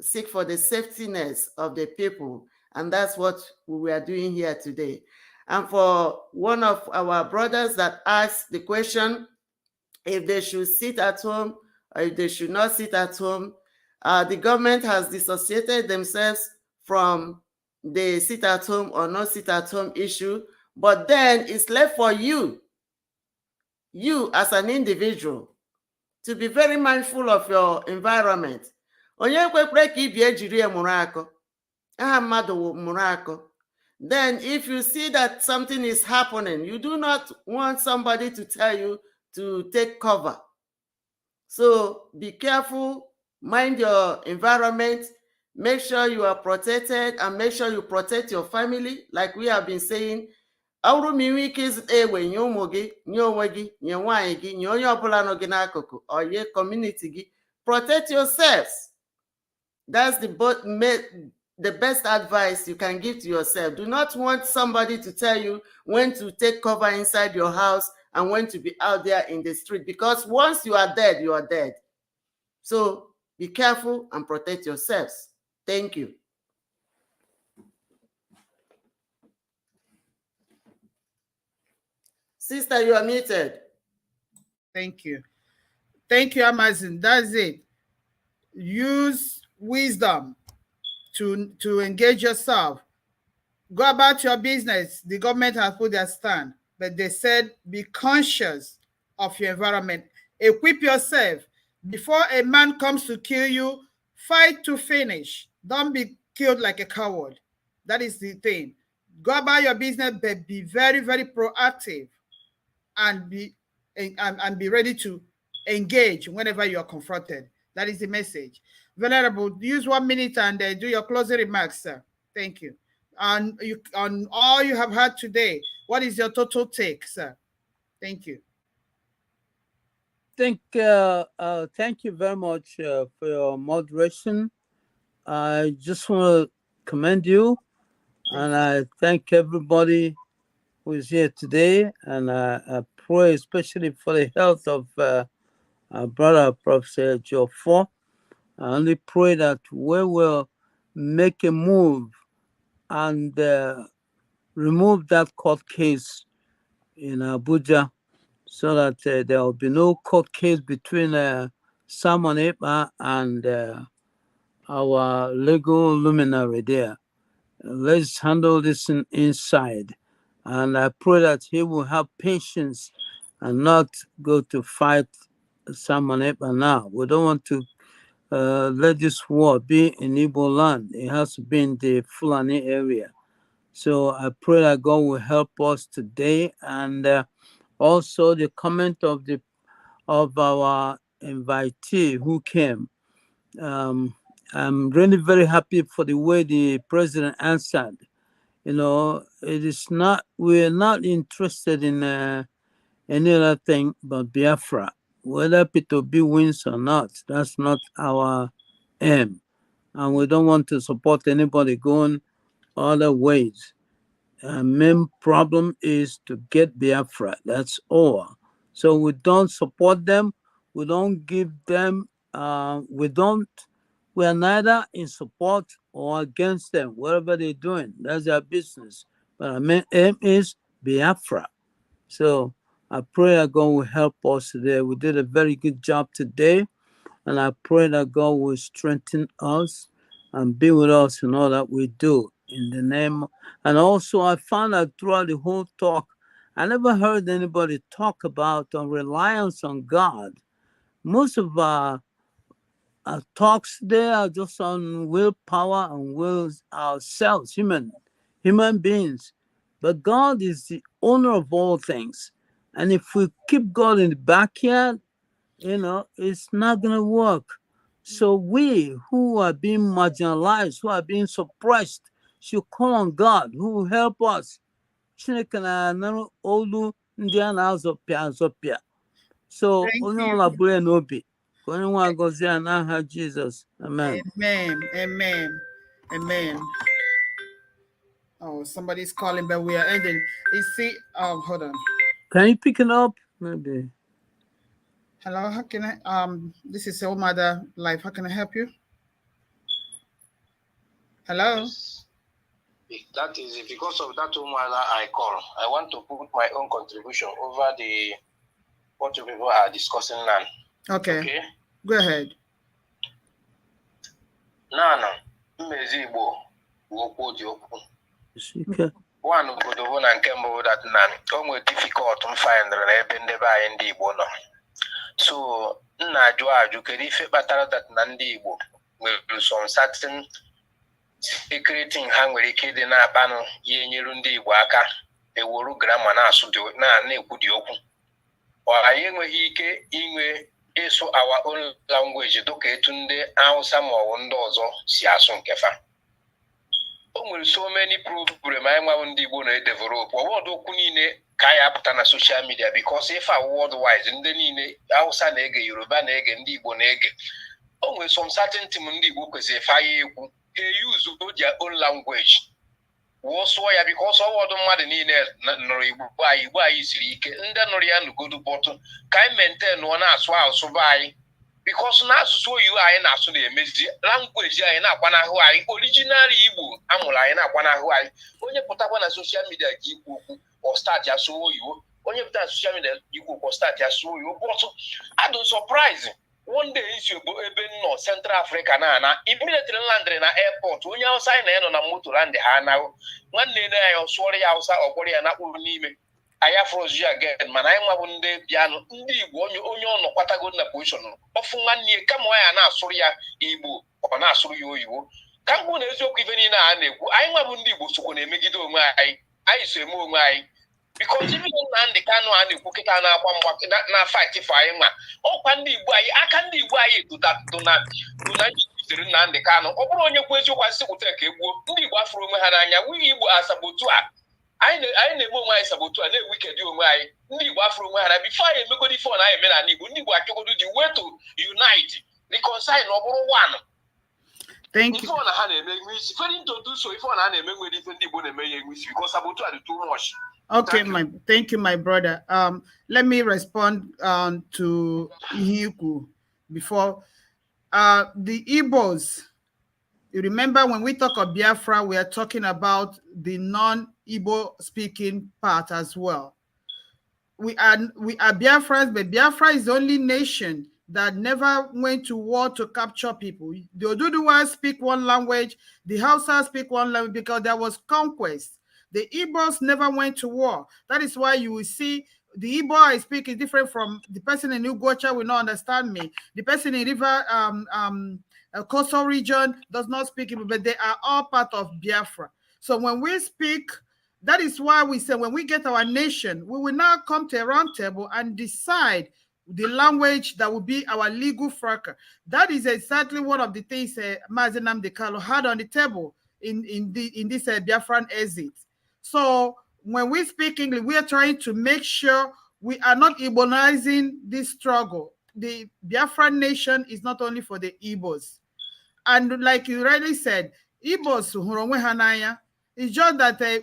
[SPEAKER 6] seek for the safetyness of the people. And that's what we are doing here today. And for one of our brothers that asked the question, if they should sit at home or if they should not sit at home, the government has dissociated themselves from the sit at home or not sit at home issue. But then it's left for you as an individual, to be very mindful of your environment. Then if you see that something is happening, you do not want somebody to tell you to take cover. So be careful, mind your environment, make sure you are protected, and make sure you protect your family, like we have been saying. Community protect yourselves. That's the best advice you can give to yourself. Do not want somebody to tell you when to take cover inside your house and when to be out there in the street, because once you are dead, you are dead. So be careful and protect yourselves. Thank you. Sister, you are muted.
[SPEAKER 1] Thank you. Thank you, Amazon. That's it. Use wisdom to engage yourself. Go about your business. The government has put their stand, but they said be conscious of your environment. Equip yourself. Before a man comes to kill you, fight to finish. Don't be killed like a coward. That is the thing. Go about your business, but be very, very proactive, and be ready to engage whenever you are confronted. That is the message. Venerable, use 1 minute and do your closing remarks, sir. Thank you. On all you have heard today, what is your total take, sir? Thank you.
[SPEAKER 7] Thank you very much for your moderation. I just want to commend you, and I thank everybody who is here today, and I pray especially for the health of our brother Professor EJIOFOR. I only pray that we will make a move and remove that court case in Abuja, so that there will be no court case between Simon Ekpa and our legal luminary there. let's handle this inside. And I pray that he will have patience and not go to fight Simon Ekpa now. We don't want to let this war be in Igbo land. It has to be in the Fulani area. So I pray that God will help us today. And also the comment of our invitee who came. I'm really very happy for the way the president answered. You know, we're not interested in any other thing but Biafra. Whether P2B wins or not, that's not our aim. And we don't want to support anybody going other ways. Main problem is to get Biafra. That's all. So we don't support them. We don't give them. We are neither in support or against them. Whatever they're doing, that's their business. But our main aim is Biafra. So I pray that God will help us today. We did a very good job today. And I pray that God will strengthen us and be with us in all that we do in the name. And also I found out throughout the whole talk, I never heard anybody talk about reliance on God. Most of our talks there are just on willpower and ourselves, human beings. But God is the owner of all things. And if we keep God in the backyard, it's not going to work. So we who are being marginalized, who are being suppressed, should call on God who will help us. So,
[SPEAKER 1] Thank you.
[SPEAKER 7] Jesus. Amen.
[SPEAKER 1] Amen. Amen. Amen. Oh, somebody's calling, but we are ending. Hold on.
[SPEAKER 7] Can you pick it up? Maybe.
[SPEAKER 1] Hello, how can I this is Soul Mother Life. How can I help you? Hello?
[SPEAKER 10] Yes. That is because of that woman I call. I want to put my own contribution over what you people are discussing now.
[SPEAKER 1] Okay. Go ahead.
[SPEAKER 10] No. Igbo. One obodo na nke mbụ that na o nwere difficult find na ebe ndị be anyị ndị Igbo nọ. So nna ajụ kedu ife kpatara that na ndị Igbo nwere some certain secret thing ha nwere ike ịdị na-akpanụ ya enyere ndị Igbo aka ewuru grammar na-ekwu dị okwu. Anyị enweghị ike inwe ịsụ our own language dịka etu ndị Hausa ma ọ bụ ndị ọzọ si asụ nke fa. O nwere so many problem anyị nwa ndị Igbo na-edevelop. Ọwọdụ okwu niile ka ya apụta na social media because if a worldwide ndị niile Hausa na-ege, Yoruba na-ege, ndị Igbo na-ege. O nwere some certain thing ndị Igbo kwesịrị fa ya ekwu. He use their own language. Wosụọ ya because ọwọdụ mmadụ niile nụrụ Igbo anyị siri ike. Ndị nụrụ ya n'ugodu bọtụ ka anyị maintain ọ na-asụ asụsụ be anyị. Because na asụsụ oyibo anyị na-asụ na-emezi language anyị na-akwanahụ anyị, original Igbo amụrụ anyị na-akwanahụ anyị. Onye pụtakwa na social media ji ikwu okwu or start ya sụọ oyibo. Onye pụta na social media ji ikwu okwu or start ya sụọ oyibo. But I don't surprise. One day isi ebe nọ Central Africa na immediately landre na airport. Onye Hausa anyị na-enọ na moto land ha anaghị. Nwanne na ya ọsụọrọ ya Hausa ọkpọrọ ya na kpụrụ n'ime. BIAFRANS again, mana anyị nwa bụ ndị bịanụ ndị Igbo onye ọ nọkwatago na position ọfụ nwanne kama ya na-asụrụ ya Igbo ọ na-asụrụ ya oyibo. Ka mgbe na eziokwu ife niile a na-ekwu anyị nwa bụ ndị Igbo sokwa na-emegide onwe anyị so eme onwe anyị because even na ndị Kanu a na-ekwu kịta na-agba mgba na fight for anyị nwa ọkwa ndị Igbo anyị aka ndị Igbo anyị dụna jidere na ndị Kanu ọ bụrụ onye kwu eziokwu asị kwute ka egbuo ndị Igbo afụrụ onwe ha n'anya nwunye Igbo asabotu a anyị na-eme onwe anyị sabotu a na-ewikedi onwe anyị ndị Igbo afụrụ onwe ha na bifo anyị emegodi ife ọ na-eme na Igbo ndị Igbo achọgodo the way to unite reconcile na ọ bụrụ one.
[SPEAKER 1] Thank you.
[SPEAKER 10] Ife ọ na ha na-eme nwisi failing to do so ife ọ na-eme nwere ife ndị Igbo na-eme ya nwisi because sabotu are too much.
[SPEAKER 1] Okay, thank you, my brother. Let me respond to Ihiku before the Igbos. You remember when we talk of Biafra, we are talking about the non-Igbo speaking part as well. We are Biafrans, but Biafra is the only nation that never went to war to capture people. The Oduduwa speak one language, the Hausa speak one language because there was conquest. The Igbos never went to war. That is why you will see the Igbo I speak is different from the person in Ugocha will not understand me. The person in River coastal region does not speak Igbo, but they are all part of Biafra. So when we speak, that is why we say when we get our nation, we will now come to a round table and decide the language that will be our legal fracas. That is exactly one of the things Mazi Nnamdi Kanu had on the table in this Biafran exit. So when we speak English, we are trying to make sure we are not Igboizing this struggle. The Biafran nation is not only for the Igbos. And like you rightly said, Igbos hụrụ onwe ha n'anya. It's just that there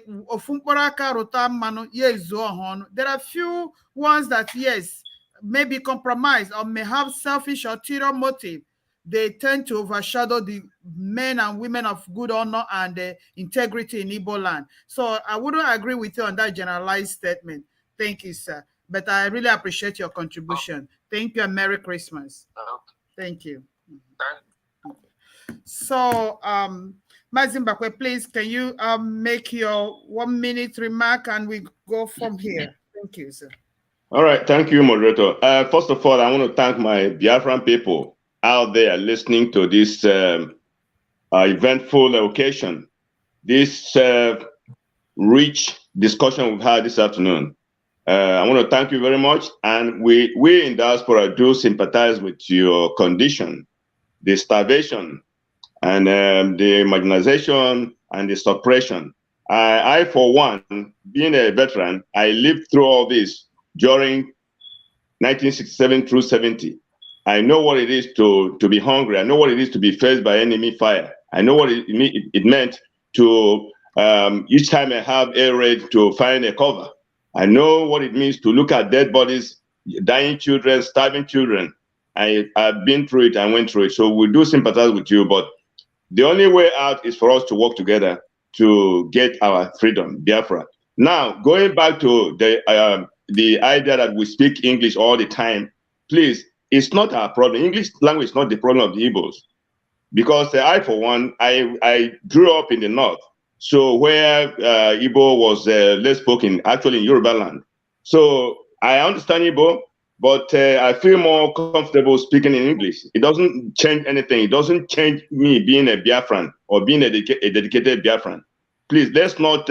[SPEAKER 1] are few ones that, yes, may be compromised or may have selfish or ulterior motive. They tend to overshadow the men and women of good honor and integrity in Igbo land. So I wouldn't agree with you on that generalized statement. Thank you, sir. But I really appreciate your contribution. Thank you and Merry Christmas. Thank you. So, Mazimbakwe, please, can you make your 1 minute remark and we go from here? Thank you, sir.
[SPEAKER 4] All right. Thank you, moderator. First of all, I want to thank my Biafran people out there listening to this eventful occasion, this rich discussion we've had this afternoon. I want to thank you very much. And we in diaspora do sympathize with your condition, the starvation, and the marginalization and the suppression. I, for one, being a veteran, I lived through all this during 1967 through 70. I know what it is to be hungry. I know what it is to be faced by enemy fire. I know what it meant to each time I have air raid to find a cover. I know what it means to look at dead bodies, dying children, starving children. I've been through it and went through it. So we do sympathize with you, but the only way out is for us to work together to get our freedom, Biafra. Now, going back to the idea that we speak English all the time, please, it's not our problem. English language is not the problem of the Igbos. Because I, for one, I grew up in the north. So where Igbo was less spoken, actually in Yoruba land. So I understand Igbo, but I feel more comfortable speaking in English. It doesn't change anything. It doesn't change me being a Biafran or being a dedicated Biafran. Please, let's not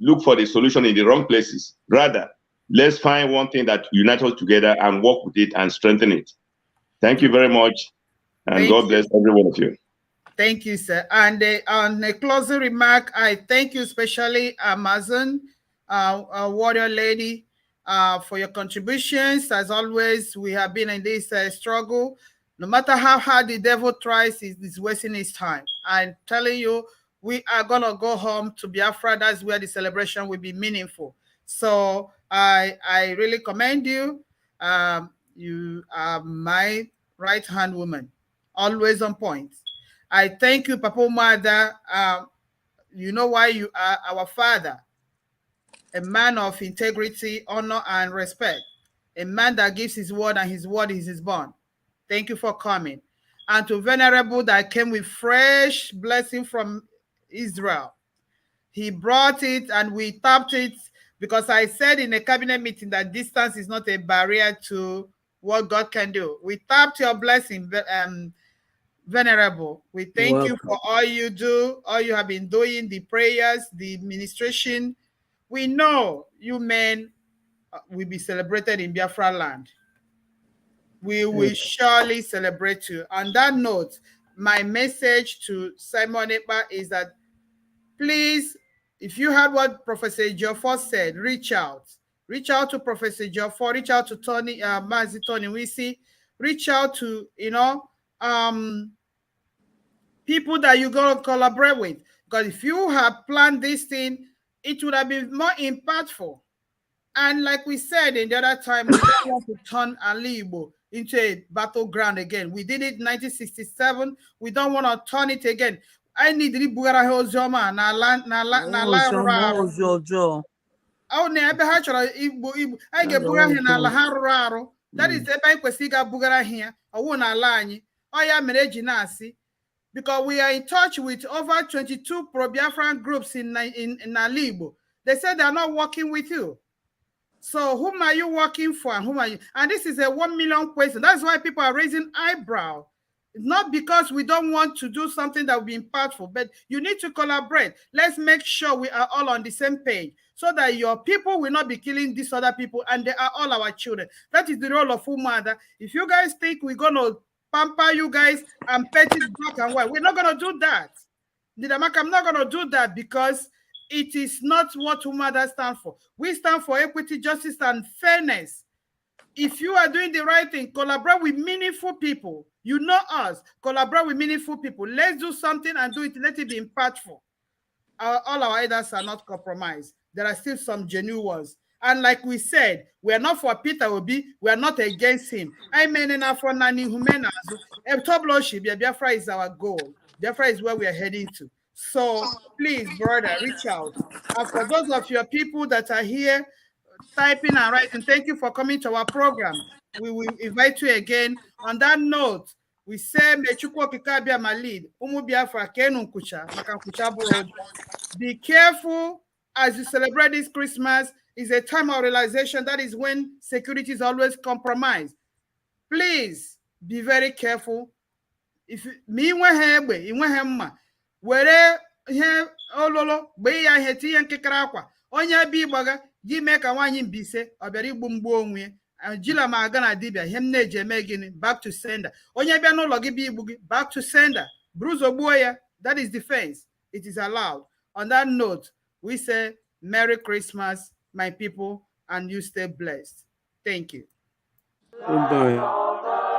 [SPEAKER 4] look for the solution in the wrong places. Rather, let's find one thing that unites us together and work with it and strengthen it. Thank you very much. And God bless every one of you.
[SPEAKER 1] Thank you, sir. And on a closing remark, I thank you especially, Amazon, warrior lady, for your contributions. As always, we have been in this struggle. No matter how hard the devil tries, he's wasting his time. I'm telling you, we are going to go home to Biafra. That's where the celebration will be meaningful. So I really commend you. You are my right-hand woman, always on point. I thank you, Papa Mada. You know why you are our father, a man of integrity, honor, and respect, a man that gives his word, and his word is his bond. Thank you for coming. And to Venerable that came with fresh blessing from Israel. He brought it and we tapped it because I said in a cabinet meeting that distance is not a barrier to what God can do. We tapped your blessing, Venerable. We thank you for all you do, all you have been doing, the prayers, the administration. We know you men will be celebrated in Biafra land. We will surely celebrate you. On that note, my message to Simon Ekpa is that please, if you heard what Professor EJIOFOR said, reach out. Reach out to Professor EJIOFOR, reach out to Tony, Mazi Tony NWISI, reach out to, people that you're going to collaborate with. Because if you have planned this thing, it would have been more impactful. And like we said in the other time, we don't want to turn Igbo into a battleground again. We did it in 1967. We don't want to turn it again. I need to Bugara Hozoma na I get Bugara na la Haru. That is the bank kwesiga bugara here. Owu na ala anyị. Oya mere ji na-asị. Because we are in touch with over 22 pro-Biafran groups in Igbo. They said they are not working with you. So whom are you working for? And whom are you? And this is a 1 million question. That's why people are raising eyebrow. Not because we don't want to do something that will be impactful, but you need to collaborate. Let's make sure we are all on the same page so that your people will not be killing these other people and they are all our children. That is the role of mother. If you guys think we're going to pamper you guys and pet it black and white, we're not going to do that. I'm not going to do that because it is not what mother stands for. We stand for equity, justice, and fairness. If you are doing the right thing, collaborate with meaningful people. You know us. Collaborate with meaningful people. Let's do something and do it. Let it be impactful. All our elders are not compromised. There are still some genuine ones. And like we said, we are not for Peter Obi. We are not against him. I mean, for Nani Humena. Biafra is our goal. Biafra is where we are heading to. So please, brother, reach out. And for those of your people that are here, typing and writing, thank you for coming to our program. We will invite you again. On that note, we say, be careful as you celebrate this Christmas. Is a time of realization. That is when security is always compromised. Please be very careful. If me were here ololo be ya heti ya nkekara akwa onye bi gbaga ji mee ka nwanyi mbise obere igbu mgbu onwe jila ma aga na dibia hem na-eje eme gini back to sender onye bia n'ụlọ gị bi igbu gị back to sender bruzo gbuo ya. That is defense. It is allowed. On that note, we say Merry Christmas, my people, and you stay blessed. Thank you.
[SPEAKER 7] Goodbye.